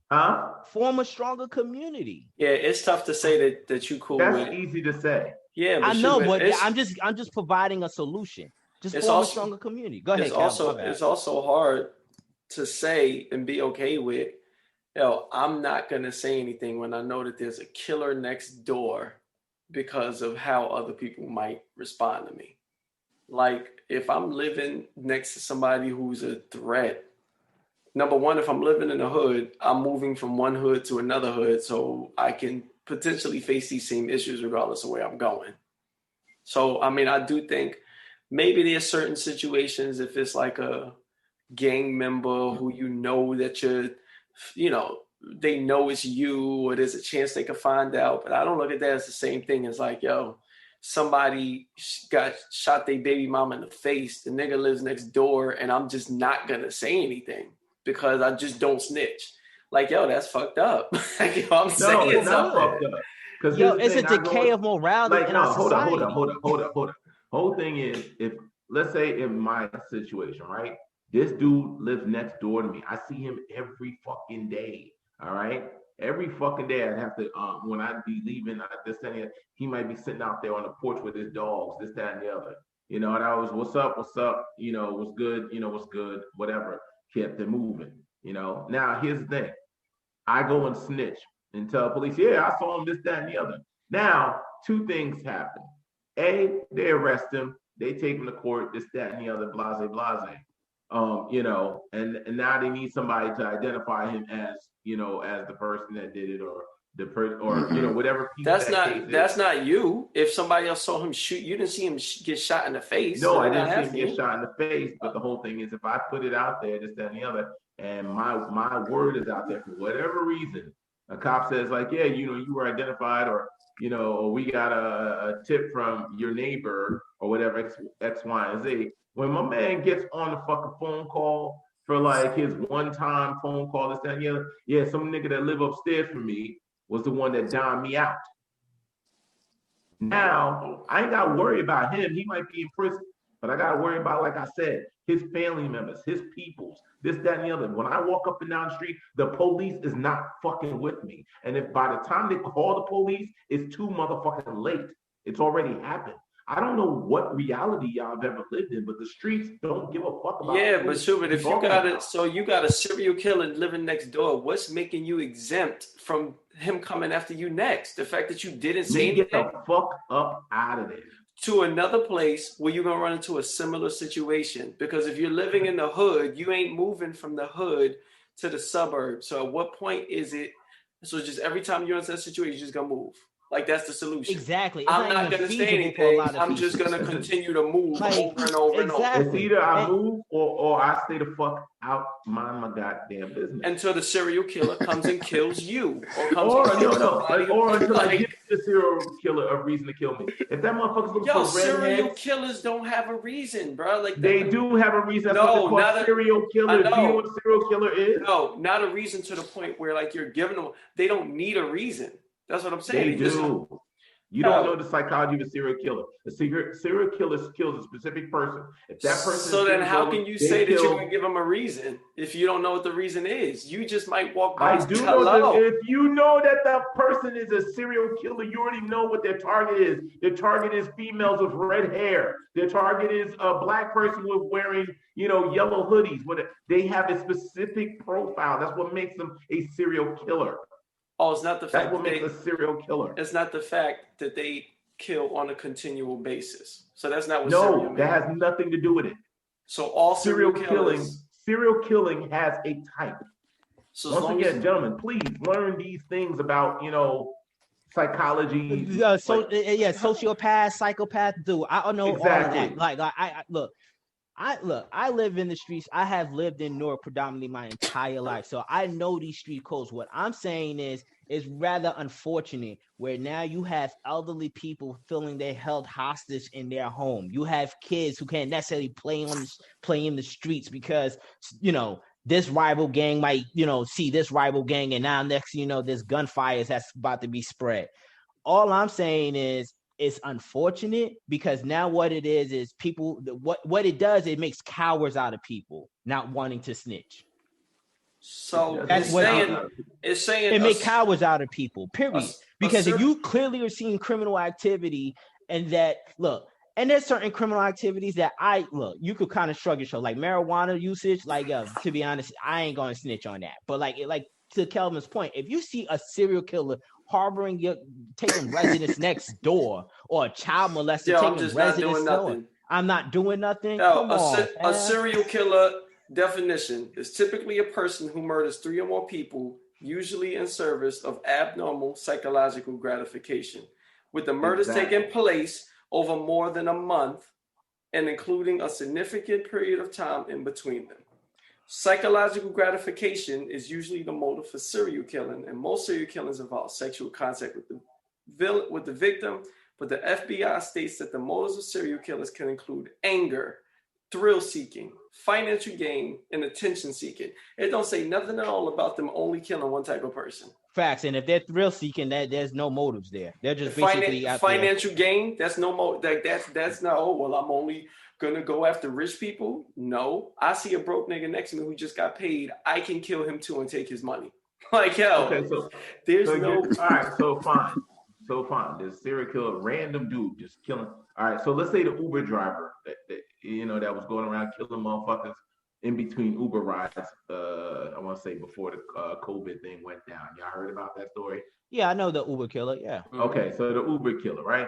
Form a stronger community. Yeah, it's tough to say that you cool. That's easy to say. Yeah, I know, but I'm just providing a solution. Just form a stronger community. Go ahead. It's also hard to say and be okay with. I'm not gonna say anything when I know that there's a killer next door because of how other people might respond to me. Like if I'm living next to somebody who's a threat, number one, if I'm living in a hood, I'm moving from one hood to another hood so I can potentially face these same issues regardless of where I'm going. So, I mean, I do think maybe there's certain situations if it's like a gang member who that they know it's you or there's a chance they could find out. But I don't look at that as the same thing as like, somebody shot their baby mama in the face. The nigga lives next door and I'm just not going to say anything because I just don't snitch. Like, that's fucked up. I'm saying it's not fucked up. It's a decay of morality in our society. Hold up. Whole thing is, if let's say in my situation, right? This dude lives next door to me. I see him every fucking day. All right. Every fucking day I'd have to, when I'd be leaving, he might be sitting out there on the porch with his dogs, this, that, and the other. And I was, what's up? What's good? What's good? Whatever. Kept it moving. Now here's the thing. I go and snitch. and tell police, yeah, I saw him, this, that, and the other. Now, two things happen. A, they arrest him, they take him to court, this, that, and the other, blase, blase. And now they need somebody to identify him as, as the person that did it, or the person, or whatever. That's not you. If somebody else saw him shoot, you didn't see him get shot in the face. No, I didn't see him get shot in the face. But the whole thing is, if I put it out there, this, that, and the other, and my word is out there for whatever reason, a cop says like, yeah, you were identified, or we got a tip from your neighbor or whatever, X, Y, and Z. When my man gets on the fucking phone call for like his one-time phone call, this, that, and the other, yeah, some nigga that live upstairs from me was the one that dimed me out. Now, I ain't got to worry about him. He might be in prison, but I got to worry about, like I said, his family members, his peoples, this, that, and the other. When I walk up and down the street, the police is not fucking with me. And if by the time they call the police, it's too motherfucking late. It's already happened. I don't know what reality y'all have ever lived in, but the streets don't give a fuck about it. Yeah, but Schubert, if you got it, so you got a serial killer living next door, what's making you exempt from him coming after you next? The fact that you didn't say anything? Get the fuck up out of there. To another place where you're going to run into a similar situation. Because if you're living in the hood, you ain't moving from the hood to the suburbs. So at what point is it, so just every time you're in that situation, you're just going to move? Like, that's the solution. Exactly. I'm not going to say anything. I'm just going to continue to move over and over and over. It's either I move or I stay the fuck out, mind my goddamn business. Until the serial killer comes and kills you. Or until I give the serial killer a reason to kill me. If that motherfucker's looking for serial killers don't have a reason, bro. Like they do have a reason. No, not a serial killer. Do you know what a serial killer is? No, not a reason to the point where like you're giving them. They don't need a reason. That's what I'm saying. They do. You don't know the psychology of a serial killer. A serial killer kills a specific person. If that person. So then, how can you say that you're going to give them a reason if you don't know what the reason is? You just might walk by. I do know that if you know that the person is a serial killer, you already know what their target is. Their target is females with red hair. Their target is a black person with wearing, yellow hoodies. They have a specific profile. That's what makes them a serial killer. Oh, it's not the fact that's what makes a serial killer. It's not the fact that they kill on a continual basis. So that's not what serial means. That has nothing to do with it. So all serial killing has a type. So once again, gentlemen, please learn these things about, psychology. Sociopath, psychopath, dude. I don't know exactly. All of that. I live in the streets. I have lived in Newark predominantly my entire life. So I know these street codes. What I'm saying is rather unfortunate where now you have elderly people feeling they're held hostage in their home. You have kids who can't necessarily play in the streets because, this rival gang might, see this rival gang. And now next, there's gunfires that's about to be spread. All I'm saying is, it's unfortunate because now what it is people, what it does, it makes cowards out of people not wanting to snitch. So that's it's saying it makes cowards out of people, period. Because if you clearly are seeing criminal activity and that, and there's certain criminal activities that you could kind of shrug your shoulder, like marijuana usage, to be honest, I ain't going to snitch on that. But like to Kelvin's point, if you see a serial killer taking residence next door, or a child molester taking residence door, I'm not doing nothing. A serial killer definition is typically a person who murders 3 or more people, usually in service of abnormal psychological gratification, with the murders taking place over more than a month and including a significant period of time in between them. Psychological gratification is usually the motive for serial killing, and most serial killings involve sexual contact with the victim, but the FBI states that the motives of serial killers can include anger, thrill-seeking, financial gain, and attention-seeking. It don't say nothing at all about them only killing one type of person. Facts, and if they're thrill-seeking, there's no motives there. They're just basically financial gain. That's no motive. That's not. Oh well, I'm only gonna go after rich people. No, I see a broke nigga next to me who just got paid. I can kill him too and take his money. Like hell. Okay, all right, so fine. This serial killer, random dude just killing. All right, so let's say the Uber driver that was going around killing motherfuckers in between Uber rides. I want to say before the COVID thing went down. Y'all heard about that story? Yeah, I know the Uber killer. Yeah. Okay, so the Uber killer, right?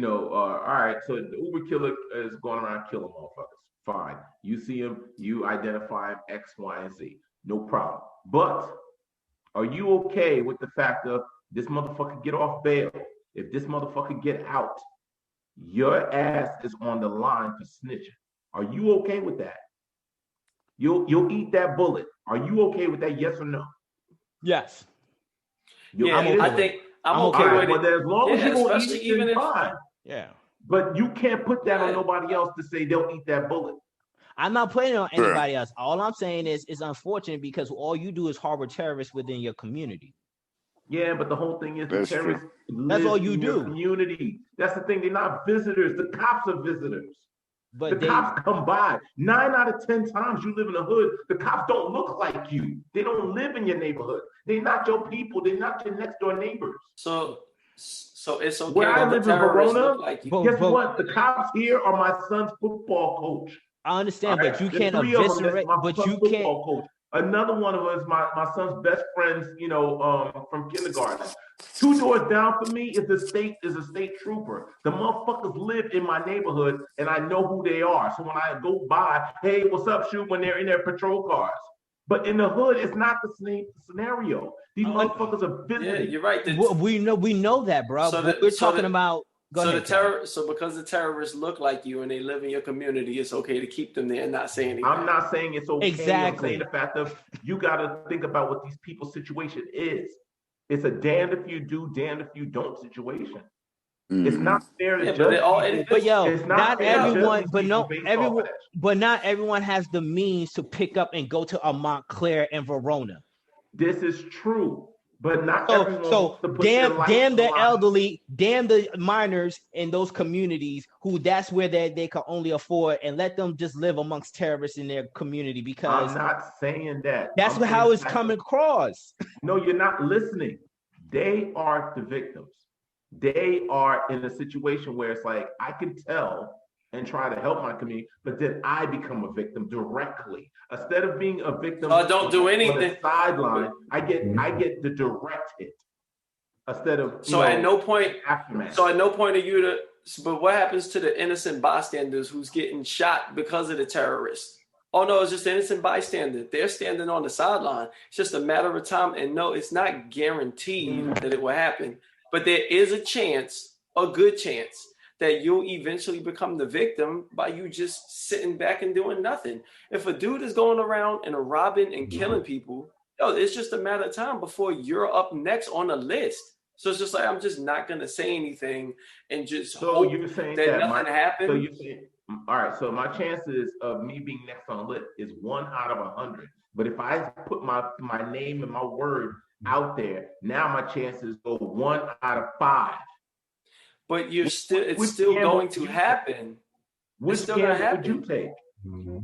All right. So the Uber killer is going around killing motherfuckers. Fine. You see him, you identify him X, Y, and Z. No problem. But are you okay with the fact of this motherfucker get off bail? If this motherfucker get out, your ass is on the line for snitching. Are you okay with that? You'll eat that bullet. Are you okay with that? Yes or no? Yes. Yeah, I think I'm okay with it. But as long as you're gonna eat especially it, even then if fine. Yeah. But you can't put that on nobody else to say they'll eat that bullet. I'm not putting it on anybody else. All I'm saying is it's unfortunate because all you do is harbor terrorists within your community. Yeah, but the whole thing is the terrorists That's live all you in do. your community. That's the thing. They're not visitors. The cops are visitors. But the cops come by. 9 out of 10 times you live in a hood, the cops don't look like you. They don't live in your neighborhood. They're not your people. They're not your next door neighbors. So it's okay. Where I live in Verona, like guess what? The cops here are my son's football coach. I understand, right? but you can't eviscerate. But you can't. Coach. Another one of us, my son's best friends, from kindergarten. 2 doors down from me is a state trooper. The motherfuckers live in my neighborhood, and I know who they are. So when I go by, hey, what's up, shoot? When they're in their patrol cars. But in the hood, it's not the same scenario. These motherfuckers are visiting. Yeah, you're right. We know that, bro. We're talking about. So because the terrorists look like you and they live in your community, it's okay to keep them there and not say anything. I'm not saying it's okay. Exactly. I'm saying the fact of you got to think about what these people's situation is. It's a damned if you do, damned if you don't situation. Mm-hmm. It's not fair to judge. But not everyone has the means to pick up and go to a Montclair and Verona. This is true. But not everyone. So damn the elderly, damn the minors in those communities who that's where they can only afford, and let them just live amongst terrorists in their community because I'm not saying that. That's how it's coming across. No, you're not listening. They are the victims. They are in a situation where it's like I can tell and try to help my community, but then I become a victim directly. Instead of being a victim, don't do anything. On the sideline, I get the direct hit. Instead of at no point are you to. But what happens to the innocent bystanders who's getting shot because of the terrorists? Oh no, it's just an innocent bystander. They're standing on the sideline. It's just a matter of time. And no, it's not guaranteed that it will happen, but there is a chance, a good chance, that you'll eventually become the victim by you just sitting back and doing nothing. If a dude is going around and robbing and killing people, it's just a matter of time before you're up next on the list. So it's just like, I'm just not going to say anything and just hope you're saying that nothing happens. So you're saying, all right, so my chances of me being next on the list is 1 out of 100. But if I put my name and my word out there, now my chances go 1 out of 5. But it's still going to happen. Which still going to happen. Would you take?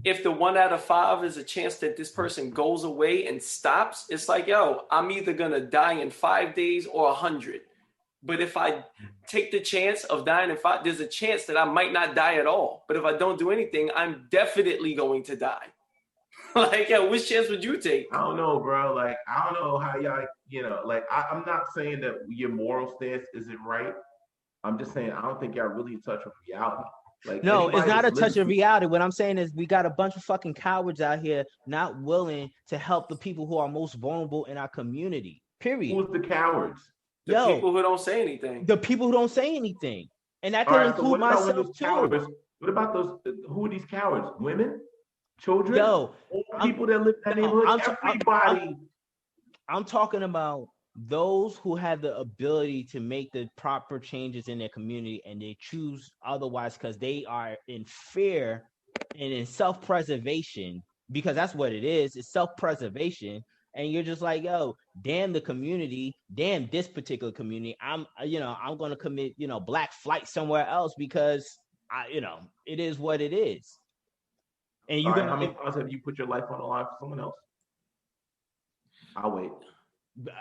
If the 1 out of 5 is a chance that this person goes away and stops, it's like, I'm either going to die in 5 days or 100. But if I take the chance of dying in 5, there's a chance that I might not die at all. But if I don't do anything, I'm definitely going to die. Which chance would you take? I don't know, bro. I don't know how y'all, I'm not saying that your moral stance isn't right. I'm just saying, I don't think y'all really in touch with reality. No, it's not a touch of reality. What I'm saying is we got a bunch of fucking cowards out here not willing to help the people who are most vulnerable in our community. Period. Who's the cowards? The people who don't say anything. The people who don't say anything. And that can include myself too. Cowards, what about those? Who are these cowards? Women? Children? People that live in that neighborhood? Everybody. I'm talking about those who have the ability to make the proper changes in their community and they choose otherwise because they are in fear and in self-preservation, because that's what it is. It's self-preservation. And you're just like, damn the community, damn this particular community. I'm going to commit, black flight somewhere else because it is what it is. And how many times have you put your life on the line for someone else? I'll wait.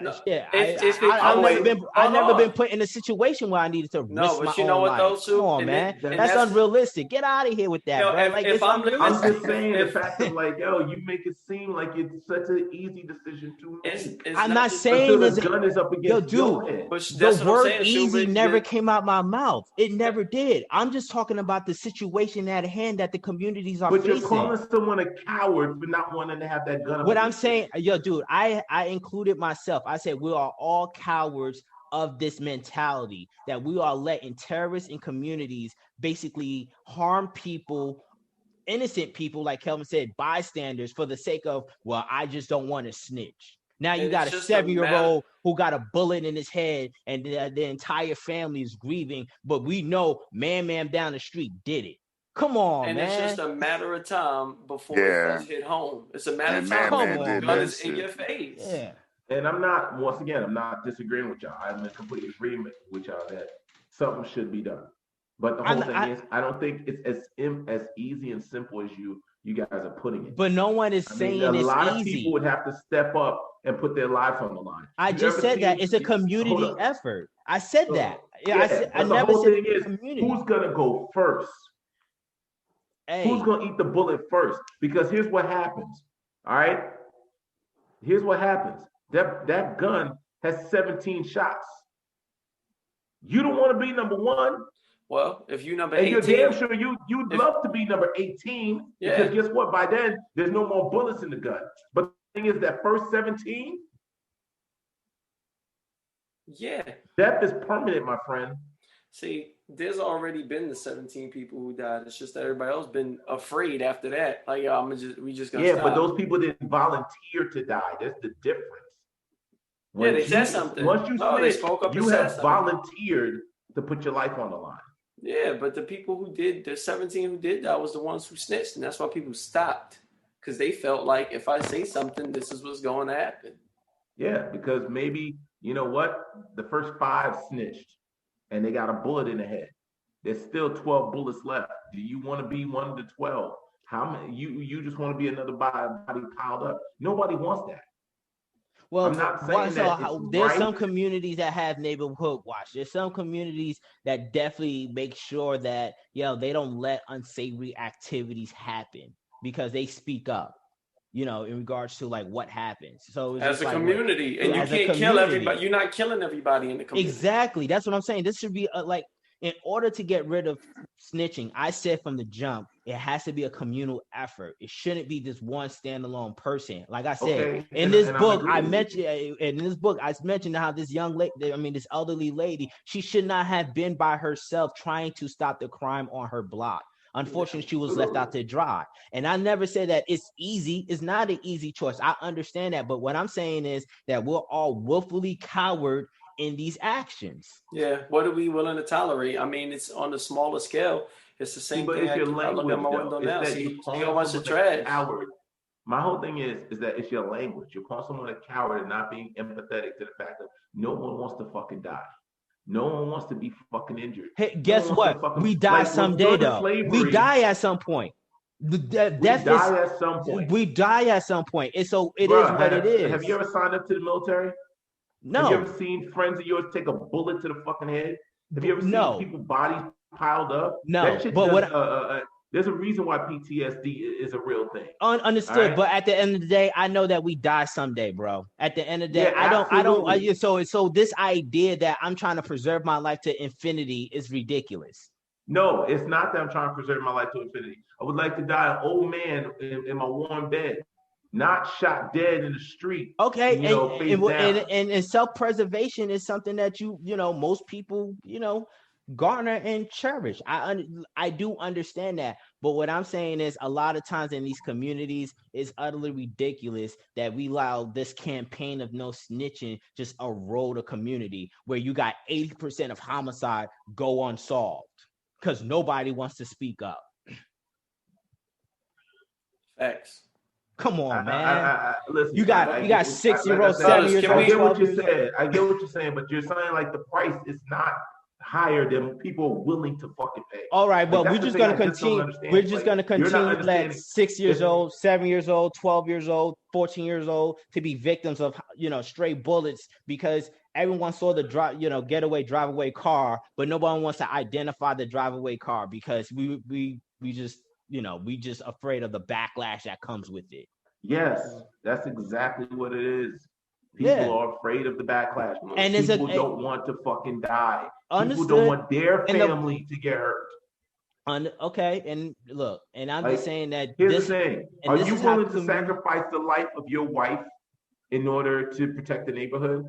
No, Yeah, I've never been put in a situation where I needed to risk my you know own what life. though, Sue? Come on, man, and that's unrealistic. Get out of here with that, bro. Like if it's I'm unrealistic. I'm just saying the fact of like, yo, you make it seem like it's such an easy decision to make. I'm not saying until the gun is up against your head. The word easy never came out my mouth. It never did. I'm just talking about the situation at hand that the communities are facing. But you're calling someone a coward for not wanting to have that gun. What I'm saying, yo, dude, I included myself. I said we are all cowards of this mentality that we are letting terrorists in communities basically harm people, innocent people, like Kelvin said, bystanders, for the sake of, well, I just don't want to snitch. Now you got a 7-year-old who got a bullet in his head and the entire family is grieving, but we know man down the street did it. Come on, man. And it's just a matter of time before it does hit home. It's a matter of time. The gun is in your face. Yeah. And I'm not disagreeing with y'all. I'm in complete agreement with y'all that something should be done. But the whole thing is, I don't think it's as easy and simple as you guys are putting it. But no one is saying it's easy. A lot of people would have to step up and put their lives on the line. I just said that it's a community effort. I said that. I never said community. Who's gonna go first? Hey. Who's gonna eat the bullet first? Because here's what happens. All right. Here's what happens. That gun has 17 shots. You don't want to be number one. Well, if you number 18, and you're damn sure you'd love to be number 18. Yeah. Because guess what? By then, there's no more bullets in the gun. But the thing is, that first 17, death is permanent, my friend. See, there's already been the 17 people who died. It's just that everybody else been afraid after that. Like, we just gonna stop. But those people didn't volunteer to die. That's the difference. They said something. Once you they spoke up. You have volunteered to put your life on the line. Yeah, but the people who did, the 17 who did that was the ones who snitched, and that's why people stopped, because they felt like if I say something, this is what's going to happen. Yeah, because maybe, you know what? The first 5 snitched, and they got a bullet in the head. There's still 12 bullets left. Do you want to be one of the 12? How many? You just want to be another body piled up? Nobody wants that. Well, I'm not saying there's some communities that have neighborhood watch. There's some communities that definitely make sure that they don't let unsavory activities happen because they speak up, in regards to like what happens. So it's as a community, and you can't kill everybody. You're not killing everybody in the community. Exactly. That's what I'm saying. This should be like, in order to get rid of snitching, I said from the jump, it has to be a communal effort. It shouldn't be just one standalone person. Like I said, in this book, I mentioned how this young lady, this elderly lady, she should not have been by herself trying to stop the crime on her block. Unfortunately, she was left out to dry. And I never said that it's easy. It's not an easy choice. I understand that. But what I'm saying is that we're all willfully coward in these actions. Yeah, what are we willing to tolerate? It's on a smaller scale. It's the same thing. I look at my window now, see a whole bunch of trash. Coward. My whole thing is that it's your language. You're calling someone a coward and not being empathetic to the fact that no one wants to fucking die. No one wants to be fucking injured. Hey, guess what? We die someday, though. We die at some point. We die at some point. It is what it is. Have you ever signed up to the military? No. Have you ever seen friends of yours take a bullet to the fucking head? Have you ever seen people's bodies piled up? No. But there's a reason why PTSD is a real thing. Understood. Right? But at the end of the day, I know that we die someday, bro. At the end of the day, so this idea that I'm trying to preserve my life to infinity is ridiculous. No, it's not that I'm trying to preserve my life to infinity. I would like to die an old man in my warm bed. Not shot dead in the street. Okay, and self-preservation is something that most people garner and cherish. I do understand that, but what I'm saying is a lot of times in these communities, it's utterly ridiculous that we allow this campaign of no snitching just erode a community where you got 80% of homicide go unsolved because nobody wants to speak up. Facts. Come on, man. Listen, you got 6-year-olds, 7-year-olds. I get what you're saying. I get what you're saying, but you're saying like the price is not higher than people are willing to fucking pay. All right, well, Like, we're just going to continue. We're just going to continue to let 6 years old, 7 years old, 12 years old, 14 years old to be victims of, stray bullets because everyone saw the drive away car, but nobody wants to identify the drive away car because we just afraid of the backlash that comes with it. Yes, that's exactly what it is. People are afraid of the backlash. And people don't want to fucking die. People don't want their family to get hurt. Okay, and look, and I'm just saying that. Here's the thing: are you willing to sacrifice the life of your wife in order to protect the neighborhood?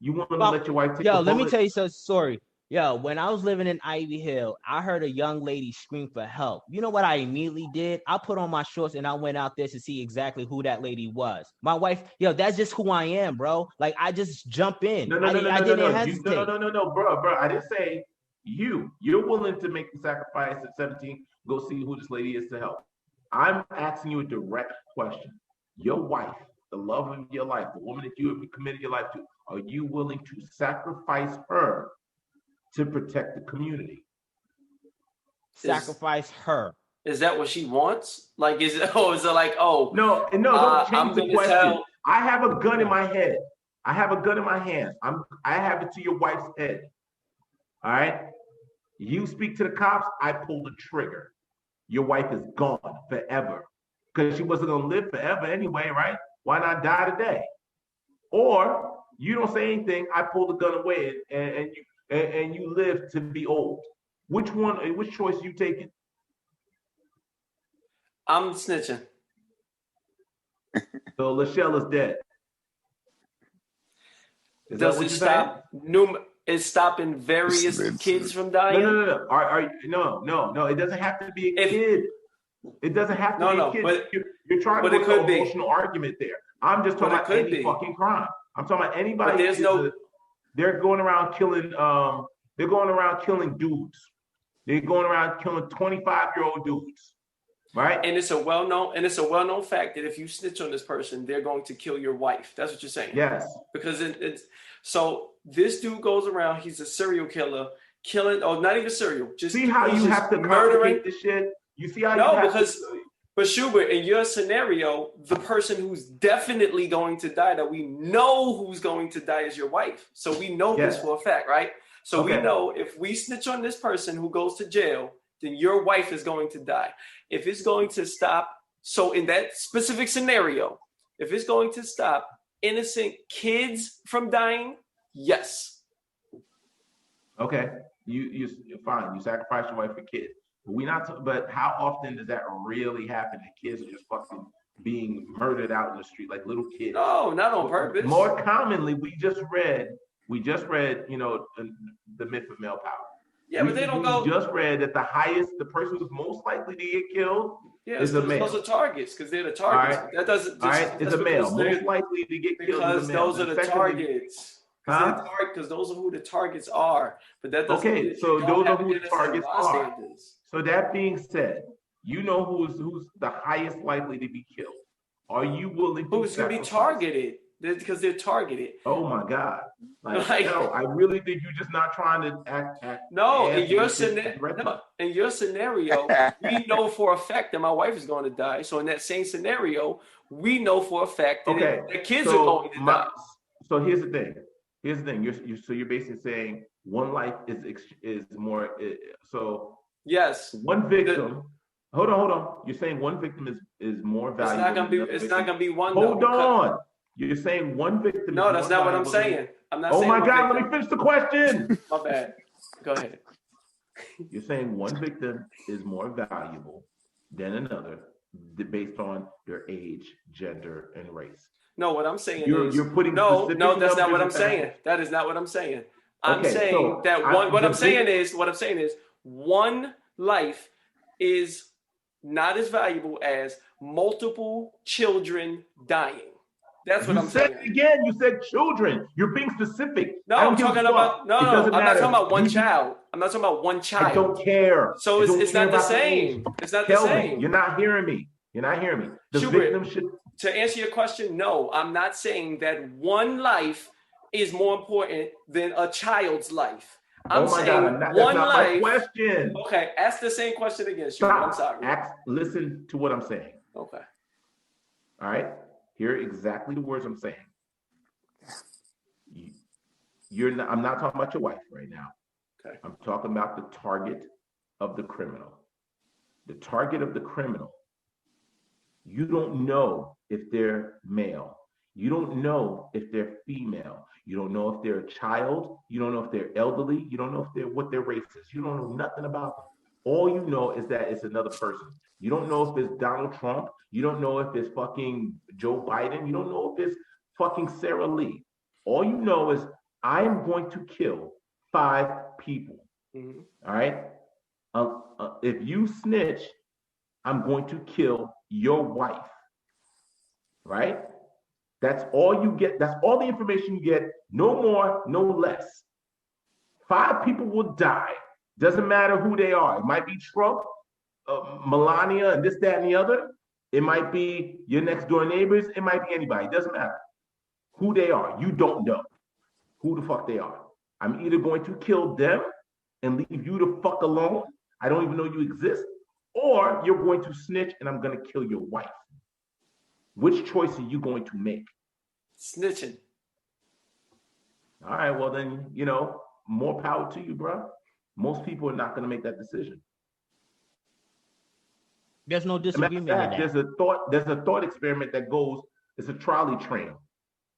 You want to let your wife take a bullet? Let me tell you some story. When I was living in Ivy Hill, I heard a young lady scream for help. You know what I immediately did? I put on my shorts and I went out there to see exactly who that lady was. My wife, that's just who I am, bro. Like, I just jump in. I didn't hesitate. No, bro. I didn't say you. You're willing to make the sacrifice at 17, go see who this lady is to help. I'm asking you a direct question. Your wife, the love of your life, the woman that you have committed your life to, are you willing to sacrifice her to protect the community? Sacrifice her. Is that what she wants? Like, is it like, oh no, don't change the question. I have a gun in my head. I have a gun in my hand. I have it to your wife's head. All right. You speak to the cops, I pull the trigger. Your wife is gone forever. Because she wasn't gonna live forever anyway, right? Why not die today? Or you don't say anything, I pull the gun away and you live to be old. Which choice you taking? I'm snitching. So Lachelle is dead. Does it stop? It's stopping various kids from dying. No. It doesn't have to be a kid. It doesn't have to be a kid. But you're trying to make an emotional argument there. I'm just talking about any fucking crime. I'm talking about anybody. But there's they're going around killing. They're going around killing dudes. They're going around killing 25-year-old dudes. Right. And it's a well-known fact that if you snitch on this person, they're going to kill your wife. That's what you're saying. Yes. Because it's so this dude goes around, he's a serial killer, killing, or not even serial. Just see how you have to murdering the shit. You see how but Schubert, in your scenario, the person who's definitely going to die, that we know who's going to die, is your wife. So we know this for a fact, right? So we know if we snitch on this person who goes to jail, then your wife is going to die. If it's going to stop, so in that specific scenario, if it's going to stop innocent kids from dying, yes. Okay, you're fine. You sacrifice your wife for kids. But how often does that really happen? That kids are just fucking being murdered out in the street like little kids? No, not on purpose. More commonly, we just read, the myth of male power. Yeah, but they don't go. We just read that the person who's most likely to get killed is a male. Those are targets because they're the targets. All right. That doesn't. All right, it's a male. Most likely to get killed because is a male. those are the targets. Because those are who the targets are. But that doesn't. Okay, so those are who the targets are. So that being said, you know who's the highest likely to be killed. Are you willing to? Who's going to be targeted? Because they're targeted. Oh my God! No, I really think you're just not trying to act. No, in your scenario, we know for a fact that my wife is going to die. So in that same scenario, we know for a fact that the kids are going to die. So here's the thing. You're basically saying one life is more. So yes, one victim. Hold on. You're saying one victim is more valuable. It's not gonna be one. Hold on. You're saying one victim. No, that's not what I'm saying. I'm not. Oh my God! Let me finish the question. My bad. Go ahead. You're saying one victim is more valuable than another based on their age, gender, and race. No, what I'm saying is you're putting no. That's not what I'm saying. That is not what I'm saying. I'm saying that one. What I'm saying is one life is not as valuable as multiple children dying. That's what I'm saying. Again, you said children. You're being specific. No, I'm talking about I'm not talking about one child. I'm not talking about one child. I don't care. So it's not the same. It's not the same. You're not hearing me. To answer your question, no, I'm not saying that one life is more important than a child's life. I'm saying that's one not life. my question. Okay, ask the same question again. Shoot, I'm sorry. Listen to what I'm saying. Okay. All right. Hear exactly the words I'm saying. I'm not talking about your wife right now. Okay. I'm talking about the target of the criminal. The target of the criminal. You don't know if they're male. You don't know if they're female. You don't know if they're a child. You don't know if they're elderly. You don't know if they're what their race is. You don't know nothing about them. All you know is that it's another person. You don't know if it's Donald Trump. You don't know if it's fucking Joe Biden. You don't know if it's fucking Sarah Lee. All you know is I am going to kill 5 people. Mm-hmm. All right? If you snitch, I'm going to kill your wife. Right? That's all you get. That's all the information you get. No more, no less. 5 people will die. Doesn't matter who they are. It might be Trump, Melania, and this, that, and the other. It might be your next door neighbors. It might be anybody. It doesn't matter who they are. You don't know who the fuck they are. I'm either going to kill them and leave you the fuck alone. I don't even know you exist. Or you're going to snitch and I'm going to kill your wife. Which choice are you going to make? Snitching. All right, well then, more power to you, bro. Most people are not going to make that decision. There's no disagreement with that. There's a thought experiment that goes, it's a trolley train.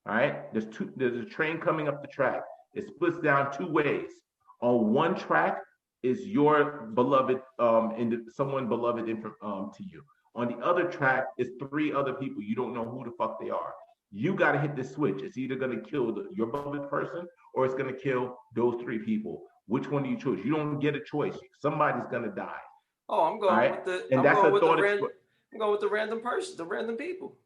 All right, there's a train coming up the track. It splits down 2 ways. On one track is your beloved, someone beloved to you. On the other track is 3 other people. You don't know who the fuck they are. You got to hit the switch. It's either going to kill your beloved person or it's going to kill those 3 people. Which one do you choose? You don't get a choice. Somebody's going to die. Oh, I'm going with the random person, the random people.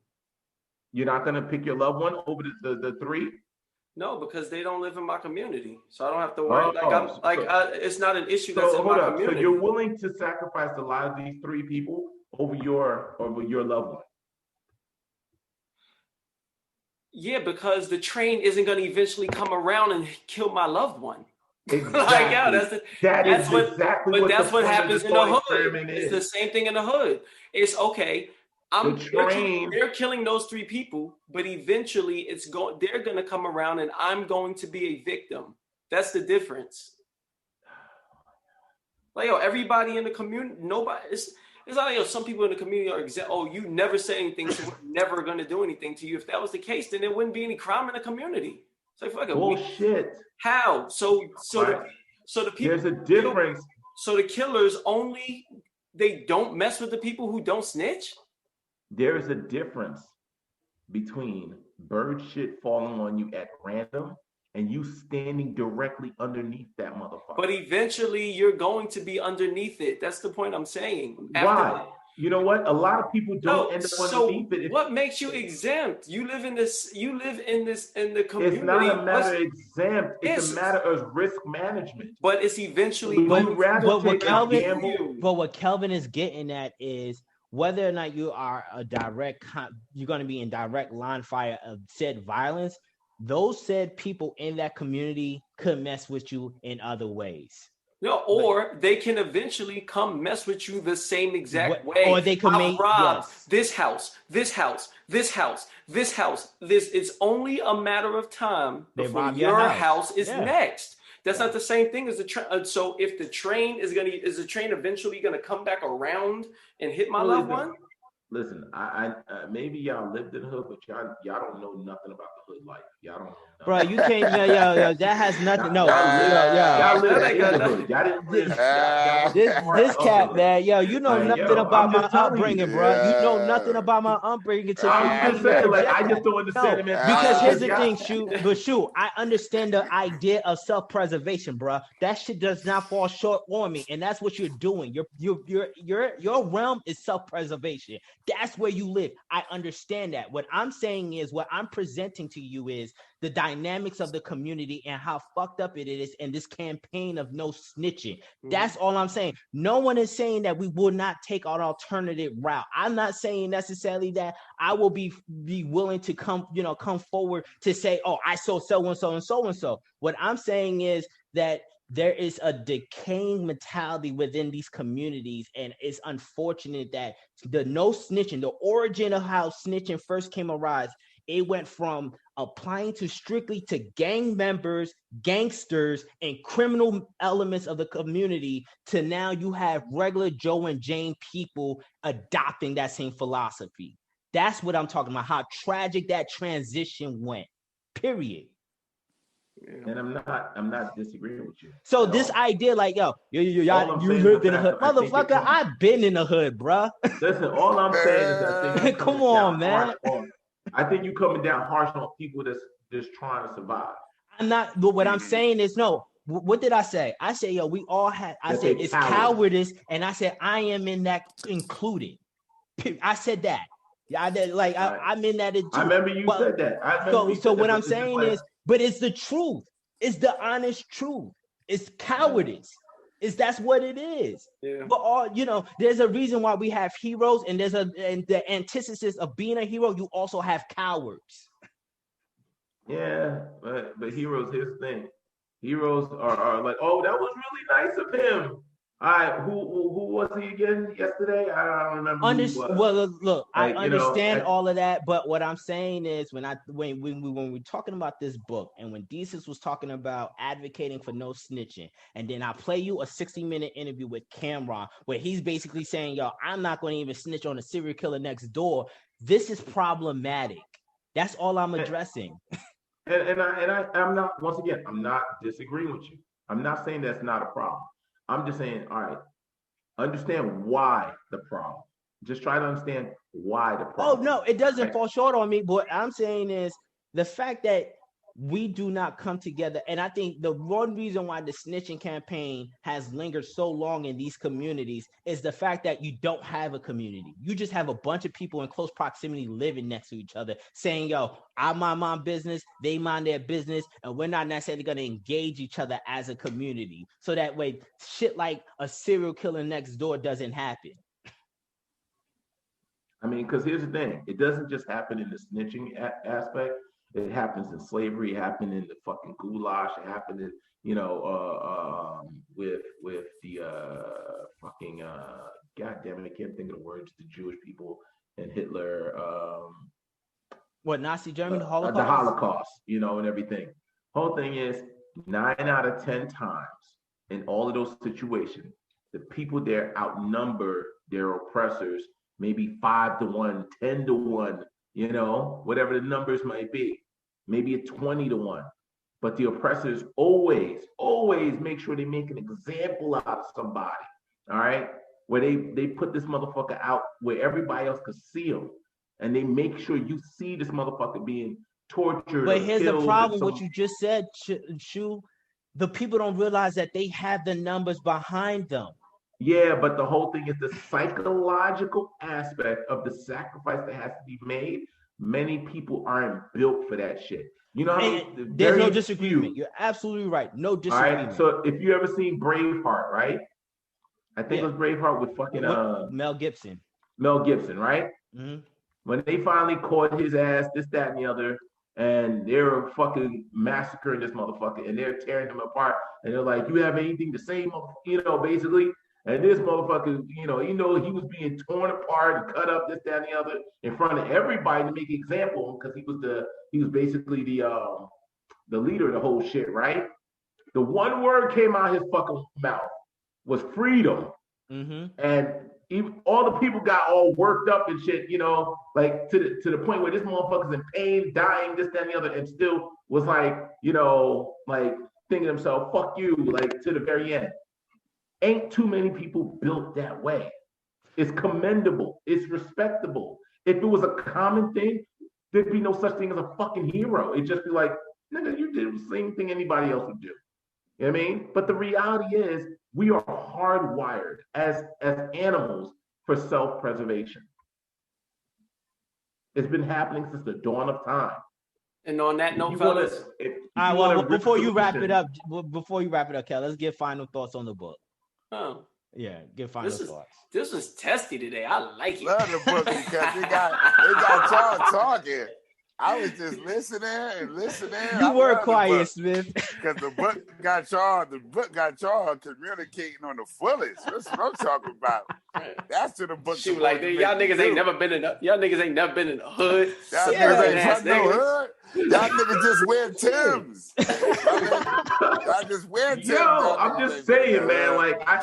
You're not going to pick your loved one over the 3? No, because they don't live in my community, so I don't have to worry. It's not an issue that's in my community. So you're willing to sacrifice a lot of these 3 people over your loved one? Yeah, because the train isn't going to eventually come around and kill my loved one. Exactly. That's what happens in the hood. It's the same thing in the hood. It's okay. They're killing those 3 people, but eventually they're going to come around and I'm going to be a victim. That's the difference. Everybody in the community, it's not some people in the community are exempt. Oh, you never say anything, so we're never going to do anything to you. If that was the case, then there wouldn't be any crime in the community. It's like bullshit. How? So the people. There's a difference. So the killers they don't mess with the people who don't snitch. There is a difference between bird shit falling on you at random and you standing directly underneath that motherfucker. But eventually you're going to be underneath it. That's the point I'm saying. Why? You know what? A lot of people don't end up underneath it. What makes you exempt? You live in the community. It's not a matter of exempt. It's a matter of risk management. But it's eventually what Kelvin is getting at is whether or not you are you're going to be in direct line fire of said violence. Those said people in that community could mess with you in other ways. No, or they can eventually come mess with you the same exact way. Or they can this house. It's only a matter of time before your house is next. That's not the same thing as the train. So if the train is the train eventually going to come back around and hit my loved one? Listen, I maybe y'all lived in the hood, but y'all don't know nothing about the hood life. Y'all don't know nothing. Bro, you can't. That has nothing. No, y'all live in the hood. Y'all didn't live. This cat, man. You know nothing about my upbringing, bro. You know nothing about my upbringing. I'm just saying, I just don't understand it, man. Because here's the thing, Shoot, I understand the idea of self-preservation, bro. That shit does not fall short on me, and that's what you're doing. Your realm is self-preservation. That's where you live. I understand that. What I'm saying is, what I'm presenting to you is the dynamics of the community and how fucked up it is in this campaign of no snitching. That's all I'm saying. No one is saying that we will not take an alternative route. I'm not saying necessarily that I will be willing to come forward to say, oh, I saw so and so and so and so. What I'm saying is that there is a decaying mentality within these communities, and it's unfortunate that the no snitching, the origin of how snitching first came arise, it went from applying to strictly to gang members, gangsters, and criminal elements of the community to now you have regular Joe and Jane people adopting that same philosophy. That's what I'm talking about, how tragic that transition went, period. And I'm not disagreeing with you. So this idea, like, yo, you lived in the hood. Motherfucker, I've been in the hood, bruh. Listen, all I'm saying is I think come on, man. I think you coming down harsh on people that's just trying to survive. I'm not, but what I'm saying is, no, what did I say? I said, yo, we all had, I said, it's cowardice, and I said, I am in that included. I said that. Yeah, I did, like, I'm in that. Too. I remember you said that. So what I'm saying is, but it's the truth. It's the honest truth. It's cowardice. That's what it is. Yeah. But there's a reason why we have heroes, and and the antithesis of being a hero, you also have cowards. Yeah, but heroes, here's the thing. Heroes are like, oh, that was really nice of him. All right, who was he again yesterday? I don't remember. Well, look, I understand all of that, but what I'm saying is when we're talking about this book, and when Desus was talking about advocating for no snitching, and then I play you a 60-minute interview with Cameron where he's basically saying, yo, I'm not going to even snitch on a serial killer next door. This is problematic. That's all I'm addressing. And I'm not, once again, I'm not disagreeing with you. I'm not saying that's not a problem. I'm just saying, all right, understand why the problem. Just try to understand why the problem. Oh, no, it doesn't fall short on me. But what I'm saying is the fact that we do not come together. And I think the one reason why the snitching campaign has lingered so long in these communities is the fact that you don't have a community. You just have a bunch of people in close proximity living next to each other saying, yo, I mind my business, they mind their business, and we're not necessarily going to engage each other as a community. So that way, shit like a serial killer next door doesn't happen. I mean, because here's the thing. It doesn't just happen in the snitching aspect. It happens in slavery. It happened in the fucking goulash. It happened in, with the fucking goddamn it, I can't think of the words. The Jewish people and Hitler. What, Nazi Germany? The Holocaust. The Holocaust, and everything. Whole thing is 9 out of 10 times in all of those situations, the people there outnumber their oppressors, maybe 5 to 1, 10 to 1. Whatever the numbers might be, maybe a 20 to 1. But the oppressors always make sure they make an example out of somebody, all right? Where they put this motherfucker out where everybody else could see him. And they make sure you see this motherfucker being tortured. But here's the problem, what you just said, Shu. The people don't realize that they have the numbers behind them. Yeah, but the whole thing is the psychological aspect of the sacrifice that has to be made. Many people aren't built for that shit. There's no disagreement. You're absolutely right. No disagreement. All right. So if you ever seen Braveheart, right? I think it was Braveheart with fucking Mel Gibson. Mel Gibson, right? Mm-hmm. When they finally caught his ass, this, that, and the other, and they were fucking massacring this motherfucker, and they're tearing him apart, and they're like, "You have anything to say?" Basically. And this motherfucker, he was being torn apart and cut up, this, that, and the other, in front of everybody to make an example of him, because he was basically the leader of the whole shit, right? The one word came out of his fucking mouth was freedom. Mm-hmm. And all the people got all worked up and shit, like to the point where this motherfucker's in pain, dying, this, that, and the other, and still was like, like thinking to himself, fuck you, like to the very end. Ain't too many people built that way. It's commendable. It's respectable. If it was a common thing, there'd be no such thing as a fucking hero. It'd just be like, nigga, you did the same thing anybody else would do. You know what I mean? But the reality is we are hardwired as animals for self-preservation. It's been happening since the dawn of time. And on that note, fellas. Before you wrap it up, Kel, let's get final thoughts on the book. Oh. Yeah, get final thoughts. This was testy today. I like it. Love the book because it got talking. I was just listening and listening. You I were love the quiet, book. Smith. Because the book got y'all communicating on the fullest. That's what I'm talking about. That's what the book. She was like, y'all niggas ain't never been in the hood. Y'all Suburban niggas ass ain't no hood. Y'all niggas just wear Timbs. Y'all just wear Timbs. Yo, I'm just saying, man. Like, I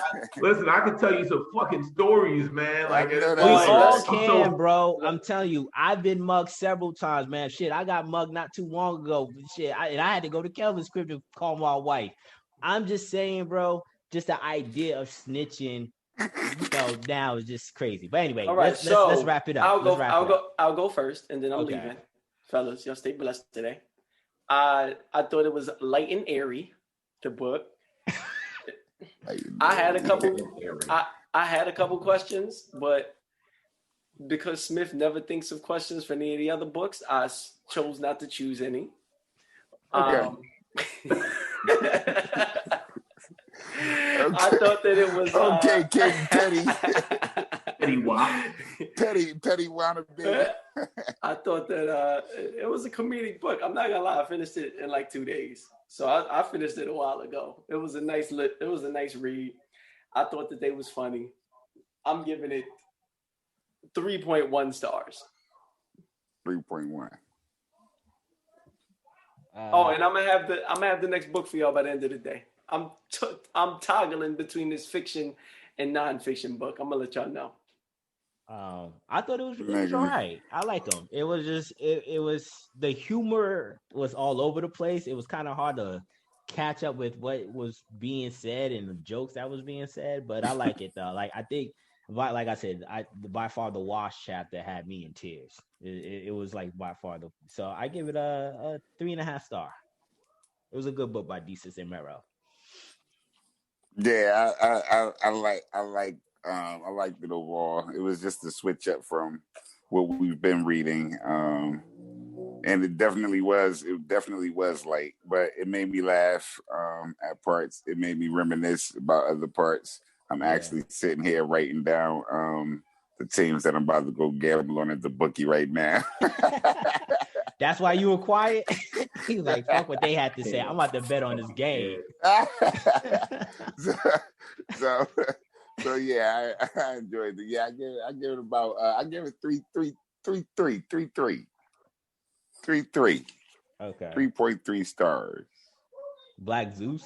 can tell you some fucking stories, man. Like, we all can, bro. I'm telling you, I've been mugged several times, man. Shit, I got mugged not too long ago. Shit, and I had to go to Kelvin's crib to call my wife. I'm just saying, bro. Just the idea of snitching, now is just crazy. But anyway, all right, let's wrap it up. I'll go first, and then I'm leaving. Fellas, y'all stay blessed today. I thought it was light and airy, the book. I had a couple questions, but because Smith never thinks of questions for any of the other books, I chose not to choose any. I thought that it was King Petty wannabe. I thought that it was a comedic book. I'm not gonna lie, I finished it in like 2 days. So I finished it a while ago. It was a nice read. I thought that they was funny. I'm giving it 3.1 stars. 3.1. And I'm gonna have the next book for y'all by the end of the day. I'm toggling between this fiction and nonfiction book. I'm gonna let y'all know. I thought it was all right. I like them. It was just it was the humor was all over the place. It was kind of hard to catch up with what was being said and the jokes that was being said. But I like it though. Like I think, like I said, by far the Wash chapter had me in tears. It was like by far so I give it a 3.5 star. It was a good book by Desus and Mero. Yeah, I liked it overall. It was just a switch up from what we've been reading, and it definitely was light, but it made me laugh at parts. It made me reminisce about other parts. I'm actually sitting here writing down the teams that I'm about to go gamble on at the bookie right now. That's why you were quiet. He's like, fuck what they had to say. I'm about to bet on this game. So yeah, I enjoyed it. Yeah, I give it about I give it 3.3. Okay. 3.3 stars. Black Zeus.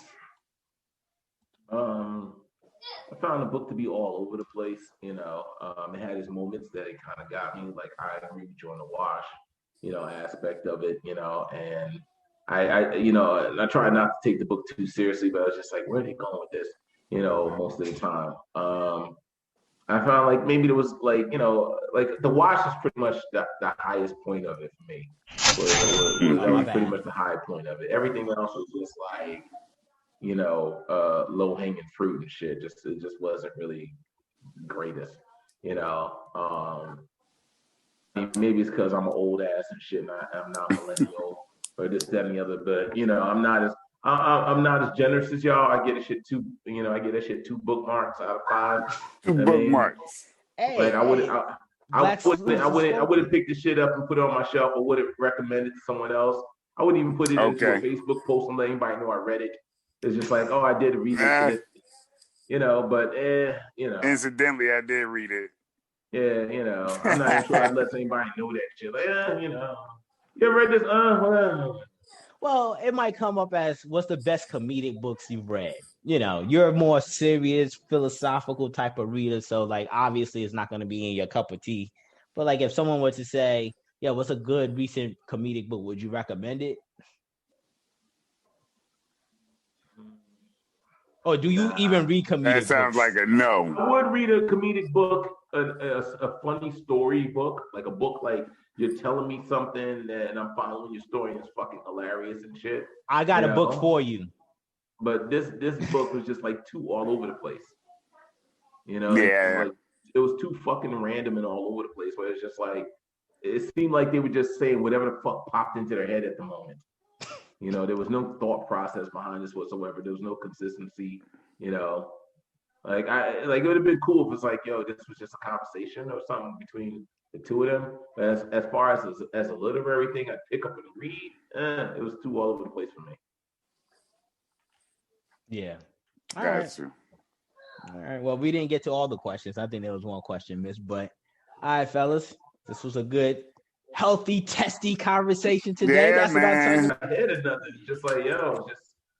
I found the book to be all over the place. It had its moments that it kind of got me. Like I agree with you on the Wash, aspect of it. And I tried not to take the book too seriously, but I was just like, where are they going with this? Most of the time. I found like maybe there was like, like the Wash is pretty much the highest point of it for me. That was pretty much the high point of it. Everything else was just like, low hanging fruit and shit. It just wasn't really greatest, Maybe it's because I'm an old ass and shit, and I'm not millennial or this, that, and the other. But I'm not as generous as y'all. I get that shit 2 bookmarks out of 5. 2 bookmarks. Like I wouldn't pick the shit up and put it on my shelf. I wouldn't recommend it to someone else. I wouldn't even put it into a Facebook post and let anybody know I read it. It's just like, oh, I did read it. But Incidentally, I did read it. Yeah, I'm not even sure I'd let anybody know that shit. Like, you ever read this? Whatever. Well, it might come up as what's the best comedic books you've read. You're a more serious, philosophical type of reader, so like obviously it's not going to be in your cup of tea. But like if someone were to say, "Yeah, what's a good recent comedic book?" Would you recommend it? Or do you even read comedic books? That sounds like a no. I would read a comedic book, a funny story book, like a book like you're telling me something and I'm following your story and it's fucking hilarious and shit. I got a book for you. But this book was just like too all over the place. Yeah. Like, it was too fucking random and all over the place where it's just like, it seemed like they were just saying whatever the fuck popped into their head at the moment. There was no thought process behind this whatsoever. There was no consistency, Like it would have been cool if it's like, yo, this was just a conversation or something between The two of them, as far as a literary thing, I pick up and read. It was too all over the place for me. Yeah. All Got right. you. All right. Well, we didn't get to all the questions. I think there was one question missed, but all right, fellas, this was a good, healthy, testy conversation today. Yeah, That's man. about I had nothing. Just like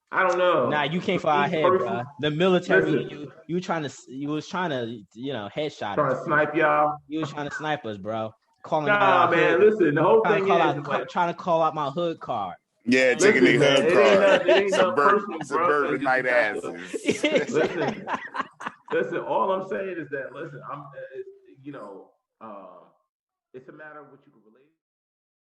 I don't know. Nah, you came for our head, bro. The military, you was trying to headshot trying us. to snipe y'all. You was trying to snipe us, bro. Calling Nah, out man. hood, Listen, the whole thing trying to call out my hood card. Yeah, taking the hood it ain't nothing personal, bro. Suburbanite asses. Listen. All I'm saying is that I'm, it's a matter of what you can relate.